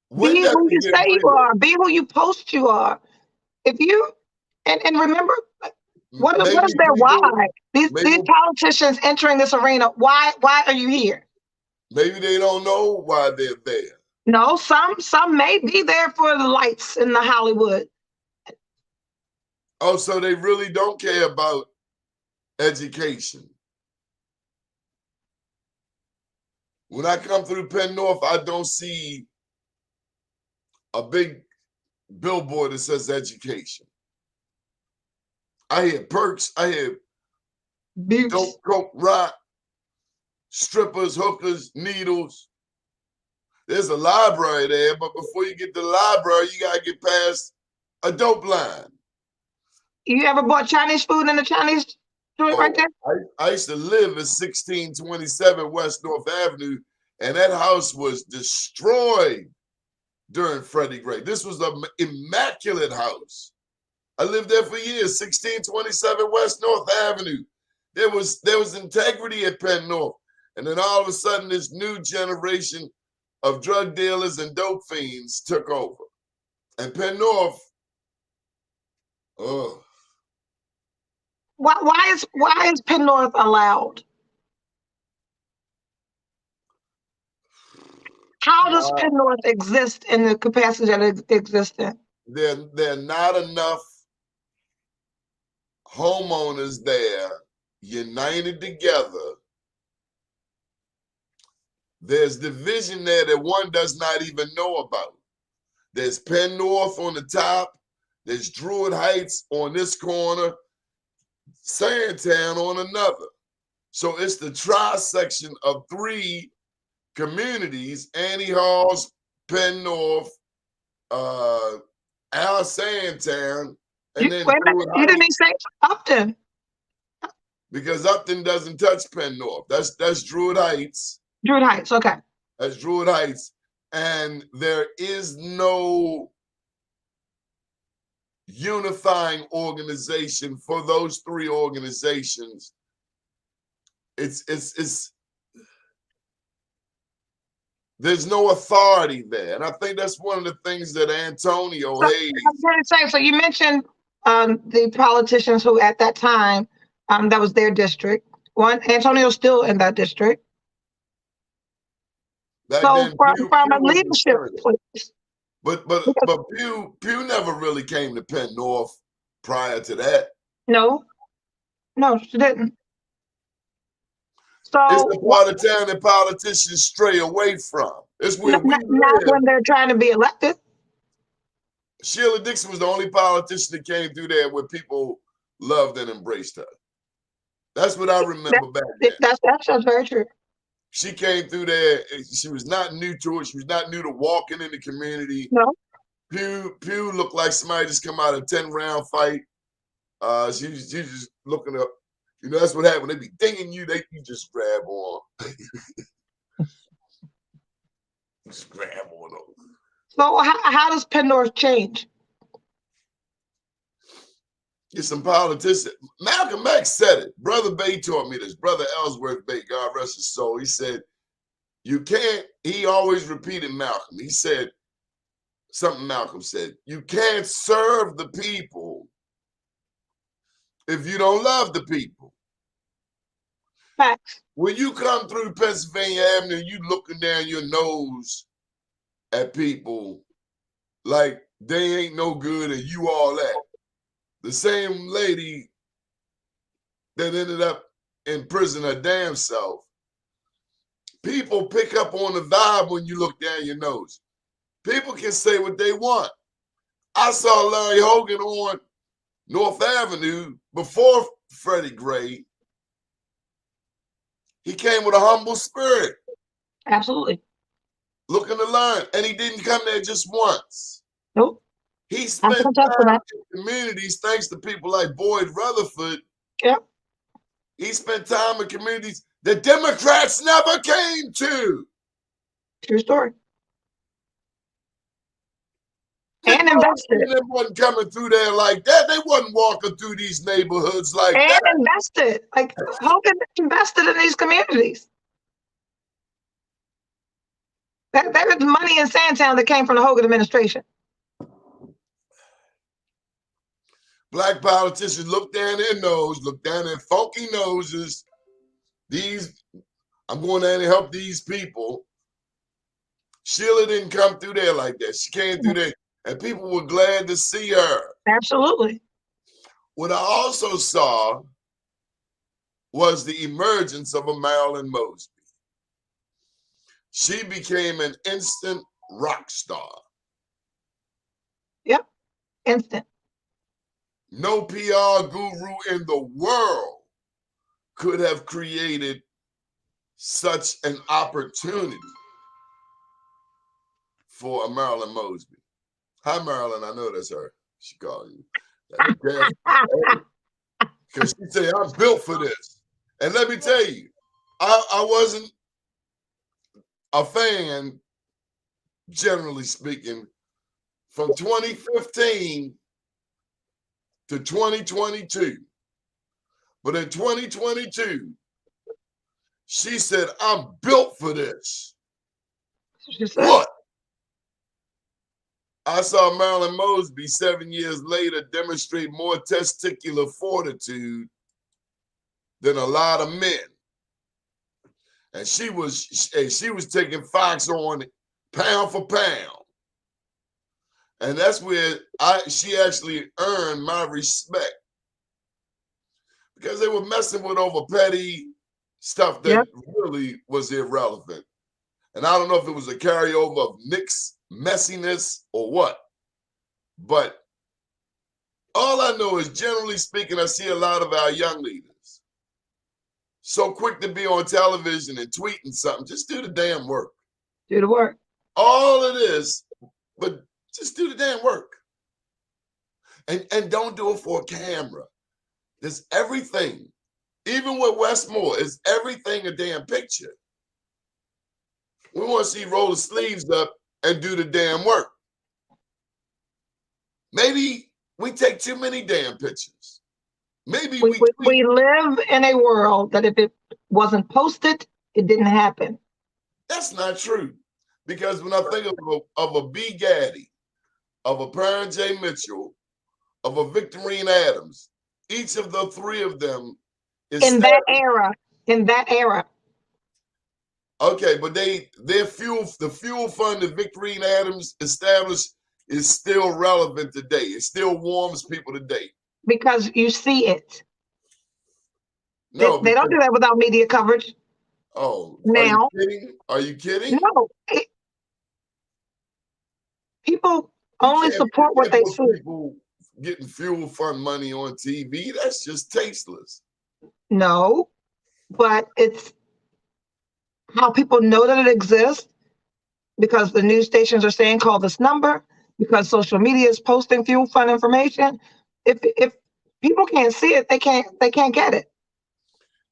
When be who you say you are. Be who you post you are. If you and remember, what is their why? These politicians entering this arena. Why are you here? Maybe they don't know why they're there. No, some may be there for the lights in the Hollywood. Oh, so they really don't care about education. When I come through Penn North, I don't see a big billboard that says education. I hear perks, I hear dope, coke, rock, strippers, hookers, needles. There's a library there, but before you get to the library, you gotta get past a dope line. You ever bought Chinese food in the Chinese joint right there? I used to live at 1627 West North Avenue, and that house was destroyed during Freddie Gray. This was an immaculate house. I lived there for years, 1627 West North Avenue. There was integrity at Penn North. And then all of a sudden, this new generation of drug dealers and dope fiends took over. And Penn North, Why is Penn North allowed? How does Penn North exist in the capacity that it exists in? There are not enough homeowners there united together. There's division there that one does not even know about. There's Penn North on the top. There's Druid Heights on this corner. Sandtown on another. So it's the tri-section of three communities: Annie Halls, Penn North, Sandtown, and then you didn't say Upton. Because Upton doesn't touch Penn North. That's Druid Heights. Druid Heights, okay. That's Druid Heights. And there is no unifying organization for those three organizations. It's there's no authority there. And I think that's one of the things that Antonio Hayes. I was going to say, so you mentioned the politicians who at that time, that was their district. Antonio's still in that district. So from a leadership place. But Pew never really came to Penn North prior to that. No, she didn't. So it's the part of town that politicians stray away from. It's where we live. Not when they're trying to be elected. Sheila Dixon was the only politician that came through there where people loved and embraced her. That's what I remember back then. That's very true. She came through there. She was not new to it. She was not new to walking in the community. No. Pew looked like somebody just come out of a 10-round fight. She was just looking up. You know, that's what happened. They be dinging you. You just grab on. Scrambled over. So how does Pandora change? Get some politicians. Malcolm X said it. Brother Bay taught me this. Brother Ellsworth Bay, God rest his soul. He said, you can't, he always repeated Malcolm. He said, something Malcolm said, you can't serve the people if you don't love the people. Facts. When you come through Pennsylvania Avenue, you looking down your nose at people like they ain't no good and you all that. The same lady that ended up in prison her damn self, people pick up on the vibe when you look down your nose. People can say what they want. I saw Larry Hogan on North Avenue before Freddie Gray. He came with a humble spirit. Absolutely. Looking to learn. And he didn't come there just once. Nope. He spent I can attest to time that. in communities thanks to people like Boyd Rutherford. Yep. He spent time in communities that Democrats never came to. True story. And invested. They wasn't coming through there like that. They wasn't walking through these neighborhoods like that. And invested. Like Hogan invested in these communities. There was money in Sandtown that came from the Hogan administration. Black politicians look down their nose, look down their funky noses. I'm going down to help these people. Sheila didn't come through there like that. She came through there, and people were glad to see her. Absolutely. What I also saw was the emergence of a Marilyn Mosby. She became an instant rock star. Yep. Instant. No PR guru in the world could have created such an opportunity for a Marilyn Mosby. Hi, Marilyn. I know that's her. She called you. Because she said, I'm built for this. And let me tell you, I wasn't a fan, generally speaking, from 2015 to 2022. But in 2022, she said, I'm built for this. What? I saw Marilyn Mosby 7 years later demonstrate more testicular fortitude than a lot of men. And she was taking Fox on pound for pound. And that's where she actually earned my respect. Because they were messing with over petty stuff that really was irrelevant. And I don't know if it was a carryover of Nick's messiness or what. But all I know is, generally speaking, I see a lot of our young leaders so quick to be on television and tweeting something. Just do the damn work. Do the work. All it is, but just do the damn work. And don't do it for a camera. There's everything. Even with Westmore, is everything a damn picture. We want to see roll the sleeves up and do the damn work. Maybe we take too many damn pictures. Maybe we live in a world that if it wasn't posted, it didn't happen. That's not true. Because when I think of a B. Gaddy, of a Perrin J. Mitchell, of a Victorine Adams, each of the three of them is in that era. Okay, but the fuel fund that Victorine Adams established is still relevant today. It still warms people today. Because you see it. No, they don't do that without media coverage. Oh, now. Are you kidding? No. People only support what they see. People getting fuel fund money on TV, that's just tasteless. No, but it's how people know that it exists, because the news stations are saying, call this number, because social media is posting fuel fund information. If people can't see it, they can't get it.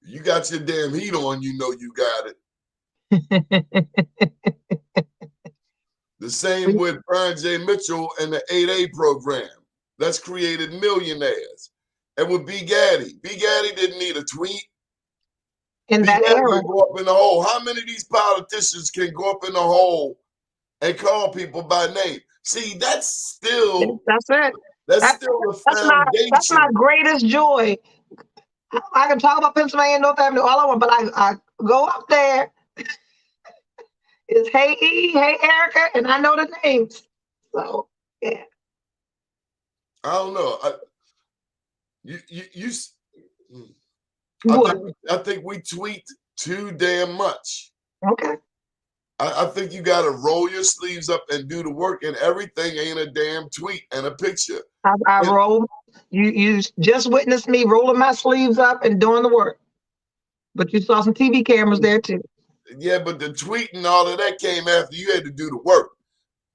You got your damn heat on, you know you got it. The same with Brian J. Mitchell and the 8A program. That's created millionaires. And with B. Gaddy didn't need a tweet. In B. that Gaddy era. would go up in the hole. How many of these politicians can go up in the hole and call people by name? See, that's still it. That's still the foundation. That's my greatest joy. I can talk about Pennsylvania, North Avenue, all I want, but I go up there. It's hey E, hey Ericka, and I know the names. So yeah. I don't know. I think we tweet too damn much. Okay. I think you got to roll your sleeves up and do the work, and everything ain't a damn tweet and a picture. I roll. You just witnessed me rolling my sleeves up and doing the work, but you saw some TV cameras there too. Yeah, but the tweeting, all of that came after you had to do the work.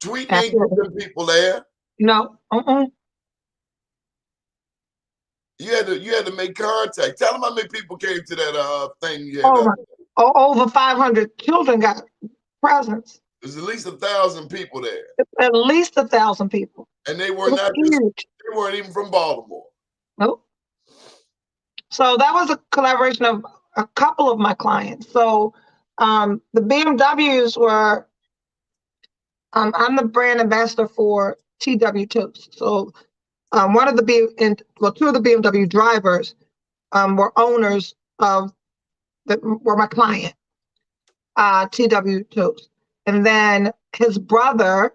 Tweeting ain't getting people there. No. You had to make contact. Tell them how many people came to that thing. Over 500 children got presents. There's at least 1,000 people there. At least 1,000 people. And they were not just, they weren't even from Baltimore. Nope. So that was a collaboration of a couple of my clients. So the BMWs were, I'm the brand ambassador for TW Toast. So two of the BMW drivers were owners of were my client, TW Toast. And then his brother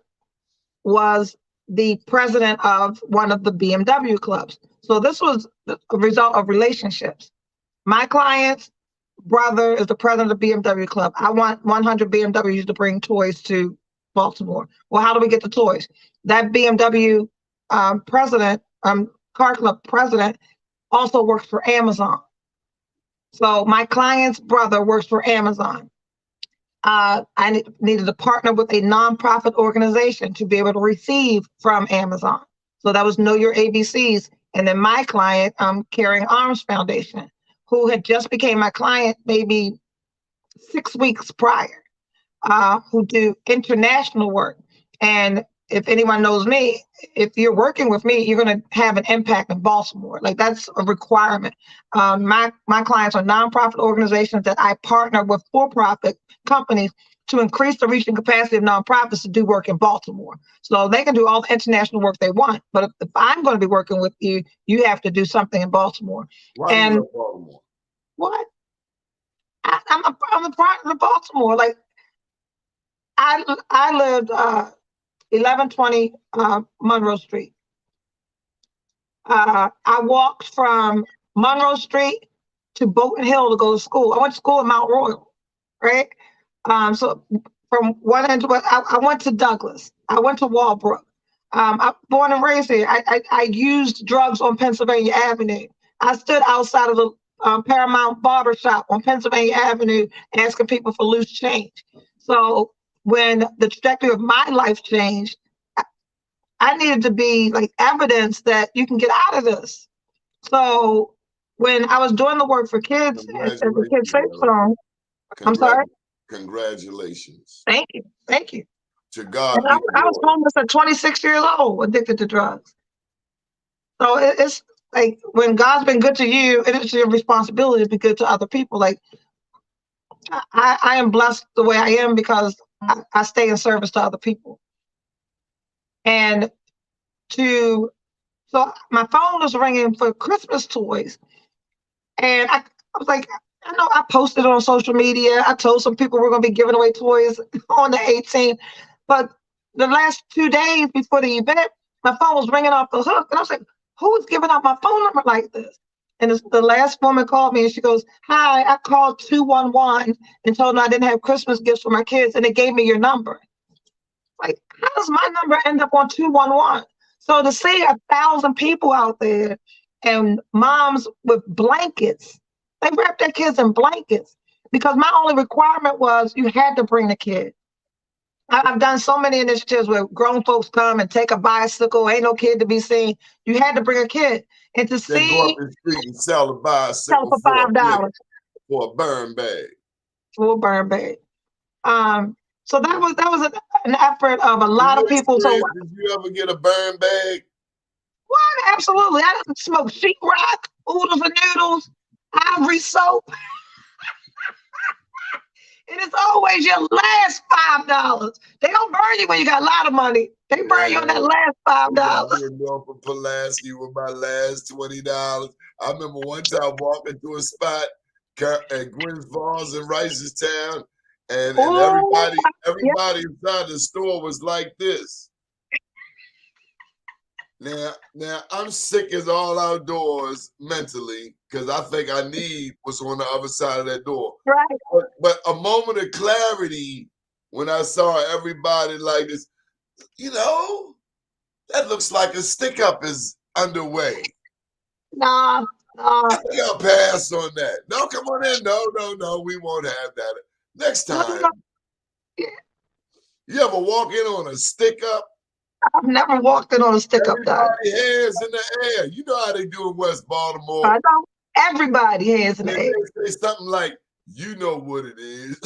was the president of one of the BMW clubs. So this was a result of relationships. My client's brother is the president of the BMW club. I want 100 BMWs to bring toys to Baltimore. Well, how do we get the toys? That BMW president, car club president, also works for Amazon. So my client's brother works for Amazon. I needed to partner with a nonprofit organization to be able to receive from Amazon. So that was Know Your ABCs. And then my client, Caring Arms Foundation, who had just became my client maybe 6 weeks prior, who do international work. And if anyone knows me, if you're working with me, you're going to have an impact in Baltimore. Like that's a requirement. My clients are nonprofit organizations that I partner with for-profit companies to increase the reach and capacity of nonprofits to do work in Baltimore. So they can do all the international work they want, but if I'm going to be working with you, you have to do something in Baltimore. Why do you love Baltimore? What? I'm a product of Baltimore. Like I lived 1120 Monroe Street. I walked from Monroe Street to Bolton Hill to go to school. I went to school at Mount Royal, right? So from one end to I went to Douglas. I went to Walbrook. I'm born and raised here. I used drugs on Pennsylvania Avenue. I stood outside of the Paramount Barbershop on Pennsylvania Avenue asking people for loose change. So when the trajectory of my life changed, I needed to be like evidence that you can get out of this. So when I was doing the work for kids at the Kids Safe Zone, I'm sorry? Congratulations. Thank you. Thank you. To God. I was homeless at 26 years old, addicted to drugs. So it's like when God's been good to you, it is your responsibility to be good to other people. Like I am blessed the way I am because I stay in service to other people. And so my phone was ringing for Christmas toys. And I was like, I know I posted on social media. I told some people we're going to be giving away toys on the 18th. But the last 2 days before the event, my phone was ringing off the hook. And I was like, who is giving out my phone number like this? And the last woman called me and she goes, hi, I called 211 and told them I didn't have Christmas gifts for my kids. And they gave me your number. Like, how does my number end up on 211? So to see 1,000 people out there and moms with blankets, they wrap their kids in blankets because my only requirement was you had to bring the kid. I've done so many initiatives where grown folks come and take a bicycle, ain't no kid to be seen. You had to bring a kid. And to see go up the street and sell a bicycle for $5 for a burn bag. For a burn bag. So that was an effort of a lot of people. So Did you ever get a burn bag? what? Absolutely. I didn't smoke sheetrock, oodles and noodles, ivory soap. And it's always your last $5. They don't burn you when you got a lot of money. They burn you on that last $5. In Norfolk, Pulaski with my last $20. I remember one time walking to a spot at Gwynns Falls in Ricestown, and everybody inside the store was like this. Now I'm sick as all outdoors mentally because I think I need what's on the other side of that door. Right. But a moment of clarity when I saw everybody like this, that looks like a stick up is underway. Nah. I think I'll pass on that. No, come on in. No, we won't have that. Next time. You ever walk in on a stick up? I've never walked in on a stick up, Doug. Everybody hands in the air. You know how they do in West Baltimore. I know. Everybody hands in the air. They say something like, you know what it is.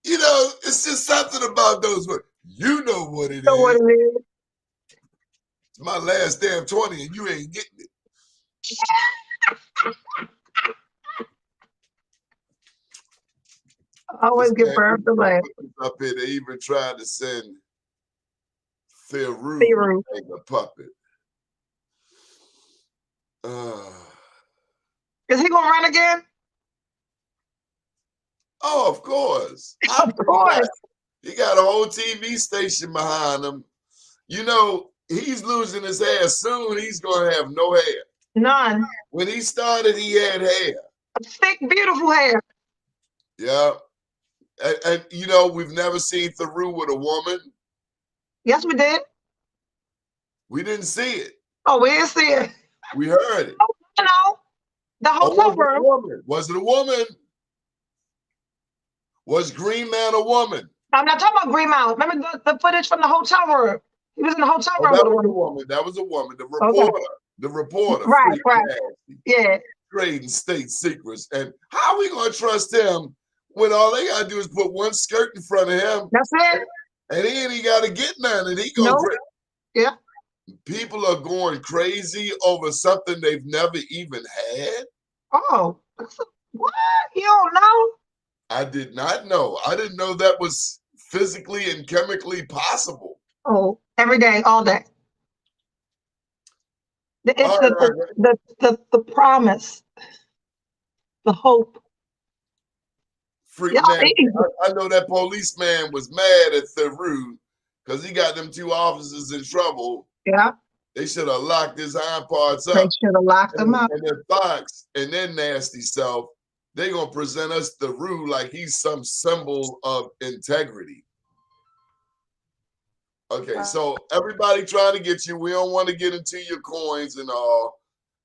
It's just something about those words. You know what it is. It's my last damn 20 and you ain't getting it. I always get burned the last. Up here, they even tried to send Theru as a puppet. Is he gonna run again? Oh, of course. Of course. He got a whole TV station behind him. He's losing his hair soon. He's gonna have no hair. None. When he started, he had hair. Thick, beautiful hair. Yeah. And we've never seen Theru with a woman. Yes, we did. We didn't see it. Oh, we didn't see it. We heard it. Oh, the hotel room. Was it a woman? Was Green Man a woman? I'm not talking about Green Mountain. Remember the footage from the hotel room? He was in the hotel room that with was a woman. That was a woman. The reporter. Okay. The reporter. Right. Yeah. Trading state secrets. And how are we going to trust him when all they got to do is put one skirt in front of him? That's it. And he ain't got to get none. And he goes, Yeah. People are going crazy over something they've never even had. Oh, what? You don't know? I did not know. I didn't know that was physically and chemically possible. Oh, every day, all day. It's the promise, the hope. I know that policeman was mad at Theru because he got them two officers in trouble. Yeah. They should have locked his hind parts up. They should have locked them up. And then Fox and their nasty self, they're going to present us Theru like he's some symbol of integrity. Okay, so everybody trying to get you. We don't want to get into your coins and all.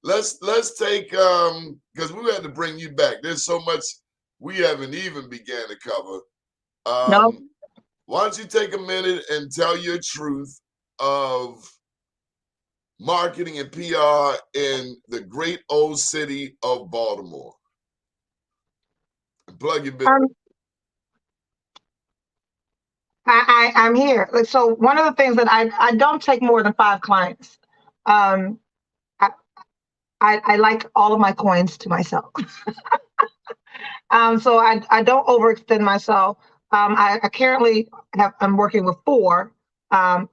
Let's take because we had to bring you back. There's so much we haven't even began to cover. No. Why don't you take a minute and tell your truth of marketing and PR in the great old city of Baltimore? Plug your business. I'm here. So one of the things that I don't take more than 5 clients. I like all of my coins to myself. So I don't overextend myself. I currently I'm working with 4. I'm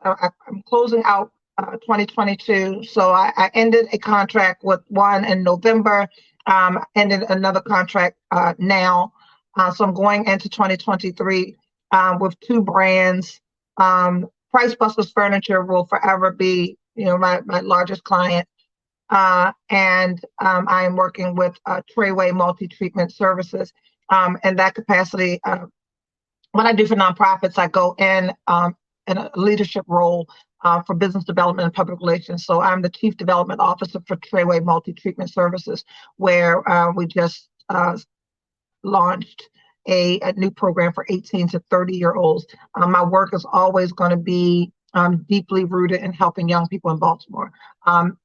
closing out 2022. So I ended a contract with one in November. Ended another contract now. So I'm going into 2023 with 2 brands. Price Busters Furniture will forever be, my largest client. And I am working with Treyway Multi-Treatment Services. In that capacity, when I do for nonprofits, I go in a leadership role for business development and public relations. So I'm the Chief Development Officer for Treyway Multi-Treatment Services, where we just launched a new program for 18 to 30-year-olds. My work is always going to be deeply rooted in helping young people in Baltimore.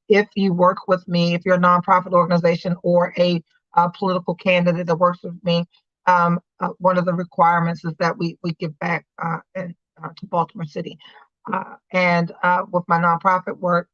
If you work with me, if you're a nonprofit organization or a political candidate that works with me, one of the requirements is that we give back to Baltimore City. And with my nonprofit work,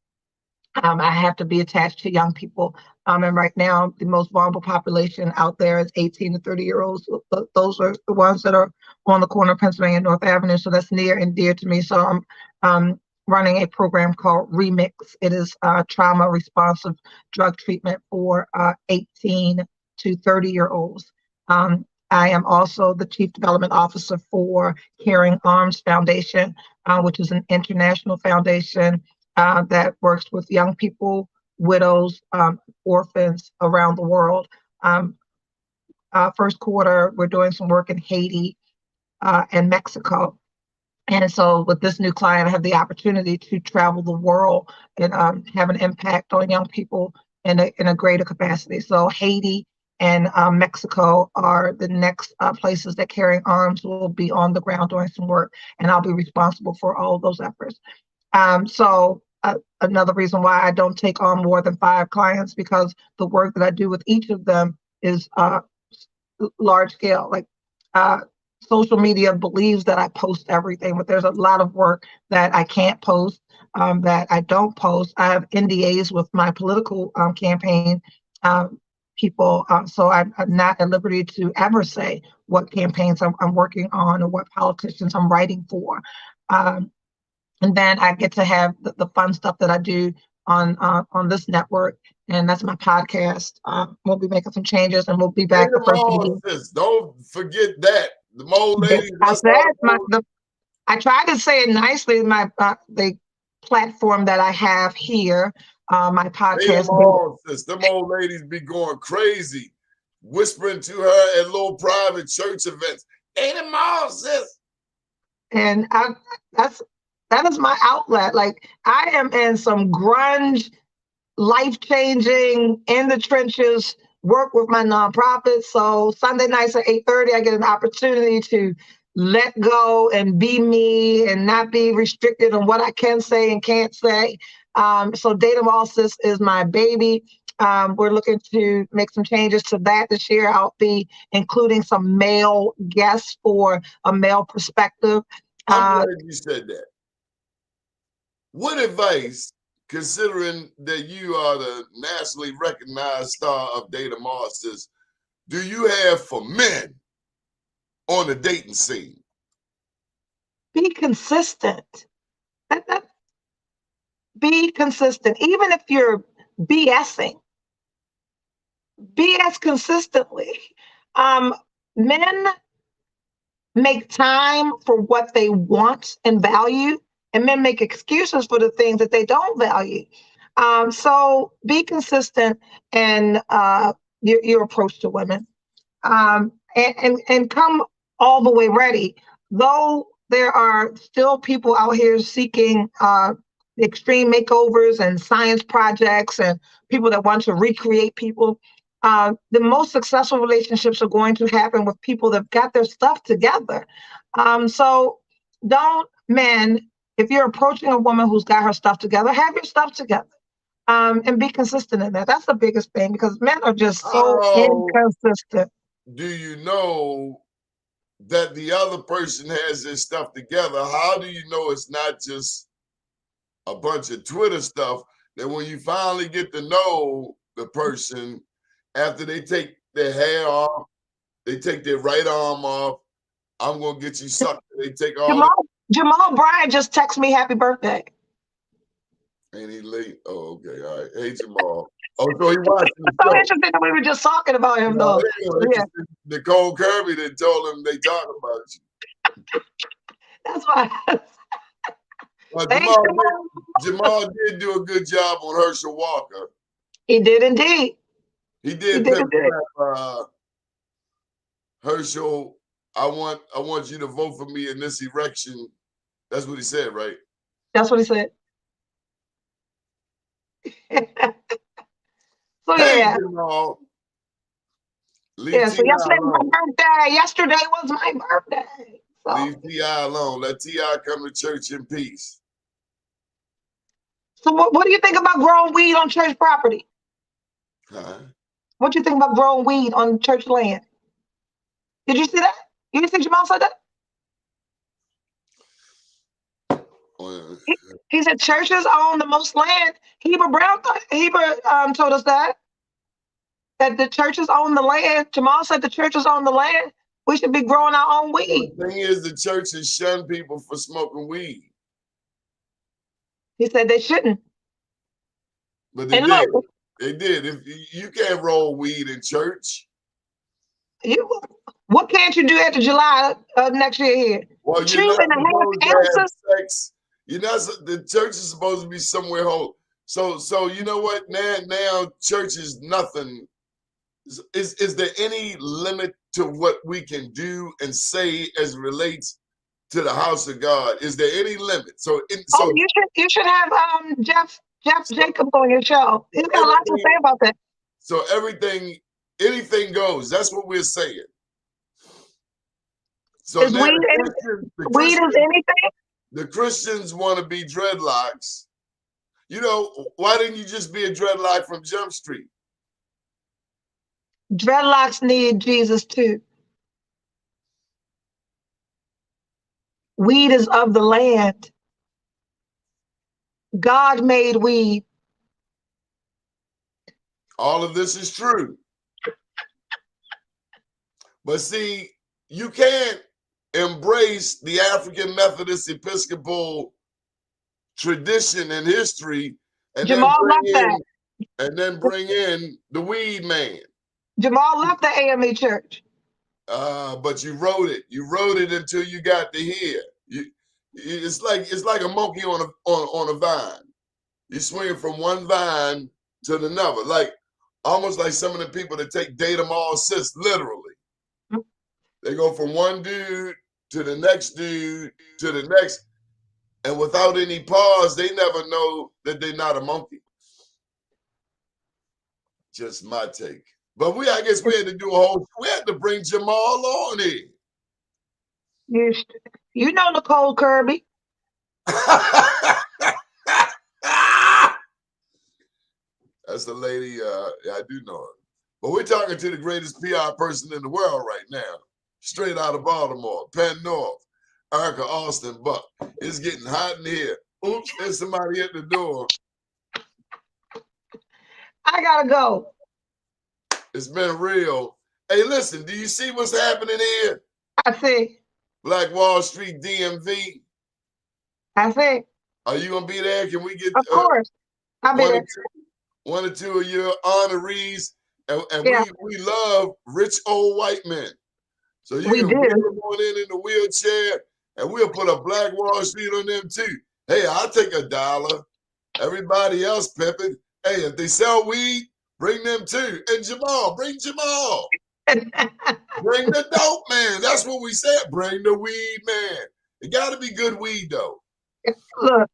I have to be attached to young people. And right now, the most vulnerable population out there is 18 to 30-year-olds. Those are the ones that are on the corner of Pennsylvania and North Avenue. So that's near and dear to me. So I'm running a program called Remix. It is trauma responsive drug treatment for 18 to 30-year-olds. I am also the Chief Development Officer for Caring Arms Foundation, which is an international foundation that works with young people, widows, orphans around the world. First quarter, we're doing some work in Haiti and Mexico. And so with this new client, I have the opportunity to travel the world and have an impact on young people in a greater capacity. So Haiti and Mexico are the next places that Caring Arms will be on the ground doing some work, and I'll be responsible for all of those efforts. So another reason why I don't take on more than 5 clients, because the work that I do with each of them is large scale. Like social media believes that I post everything, but there's a lot of work that I can't post, that I don't post. I have NDAs with my political campaign people, so I'm not at liberty to ever say what campaigns I'm working on or what politicians I'm writing for. And then I get to have the fun stuff that I do on this network, and that's my podcast. We'll be making some changes, and we'll be back the first of the year. Don't forget that. The old ladies. I said I tried to say it nicely. My the platform that I have here, my podcast. Them old ladies be going crazy, whispering to her at little private church events. Ain't it all, sis? And that is my outlet. Like, I am in some grunge, life-changing, in the trenches work with my nonprofit. So Sunday nights at 8:30, I get an opportunity to let go and be me and not be restricted on what I can say and can't say. So Data Analysis is my baby. We're looking to make some changes to that this year. I'll be including some male guests for a male perspective. I'm glad you said that. What advice, considering that you are the nationally recognized star of Data Masters, do you have for men on the dating scene? Be consistent. Be consistent. Even if you're BSing, BS consistently. Men make time for what they want and value, and men make excuses for the things that they don't value. So be consistent in your approach to women, and come all the way ready. Though there are still people out here seeking extreme makeovers and science projects and people that want to recreate people, the most successful relationships are going to happen with people that got their stuff together. So men, if you're approaching a woman who's got her stuff together, have your stuff together, and be consistent in that. That's the biggest thing, because men are just so inconsistent. Do you know that the other person has their stuff together? How do you know it's not just a bunch of Twitter stuff, that when you finally get to know the person, after they take their hair off, they take their right arm off, I'm going to get you sucked. They take all Jamal Bryant just texted me happy birthday. Ain't he late? Oh, okay. All right. Hey, Jamal. Oh, so he watched the show. So interesting that we were just talking about him, though. Yeah. Nicole Kirby that told him they talking about you. That's why. Jamal did do a good job on Herschel Walker. He did indeed. He did. Herschel, I want you to vote for me in this election. That's what he said, right? That's what he said. So yeah. Yeah, so yesterday was my birthday. Yesterday was my birthday. So. Leave T.I. alone. Let T.I. come to church in peace. So what do you think about growing weed on church property? Huh? What do you think about growing weed on church land? Did you see that? You didn't see Jamal said that? He said churches own the most land. Heber told us that the churches own the land. Jamal said the churches own the land. We should be growing our own weed. The thing is, the churches shun people for smoking weed. He said they shouldn't. But they did. They did. If you can't roll weed in church. What can't you do after July of next year here? Well, you're not supposed to have sex. You're not. The church is supposed to be somewhere whole. So you know what? Now church is nothing. Is there any limit to what we can do and say as it relates to the house of God? Is there any limit? You should have Jeff Jacobs on your show. He's got a lot to say about that. So anything goes. That's what we're saying. So is weed is anything? The Christians want to be dreadlocks. You know, why didn't you just be a dreadlock from Jump Street? Dreadlocks need Jesus too. Weed is of the land. God made weed. All of this is true. But see, you can't embrace the African Methodist Episcopal tradition and history and then bring in the weed man. Jamal left the AME church. But you wrote it. You wrote it until you got to here. It's like a monkey on a vine. You swing from one vine to another, almost like some of the people that take datum all sis literally. They go from one dude to the next dude to the next, and without any pause, they never know that they're not a monkey. Just my take. But I guess we had to bring Jamal on here. You know Nicole Kirby. That's the lady, I do know her. But we're talking to the greatest PR person in the world right now. Straight out of Baltimore, Penn North, Ericka Alston-Buck. It's getting hot in here. Oops, there's somebody at the door. I gotta go. It's been real. Hey, listen, do you see what's happening here? I see. Black Wall Street DMV. I see. Are you gonna be there? Can we get? Of course, I'll be there. One or two of your honorees, and yeah. we love rich old white men. So you can bring them on in the wheelchair, and we'll put a Black Wall Street on them too. Hey, I'll take $1. Everybody else pimping. Hey, if they sell weed, bring them too. And Jamal, bring Jamal. Bring the dope man. That's what we said. Bring the weed man. It got to be good weed though. Look.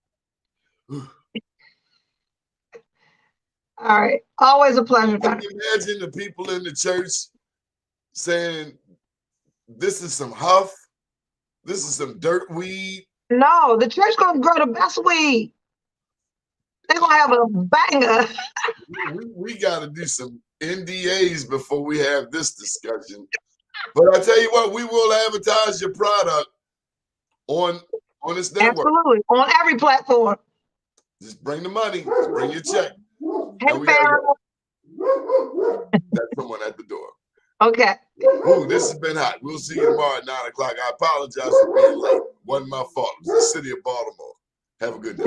All right. Always a pleasure. Can you imagine the people in the church saying, this is some huff? This is some dirt weed? No, the church going to grow the best weed. They're going to have a banger. we got to do some NDAs before we have this discussion. But I tell you what, we will advertise your product on this network. Absolutely. On every platform. Just bring the money. Just bring your check. Hey, Pharaoh. That's someone at the door. Okay. Ooh, this has been hot. We'll see you tomorrow at 9 o'clock. I apologize for being late. Wasn't my fault. It was the city of Baltimore. Have a good day.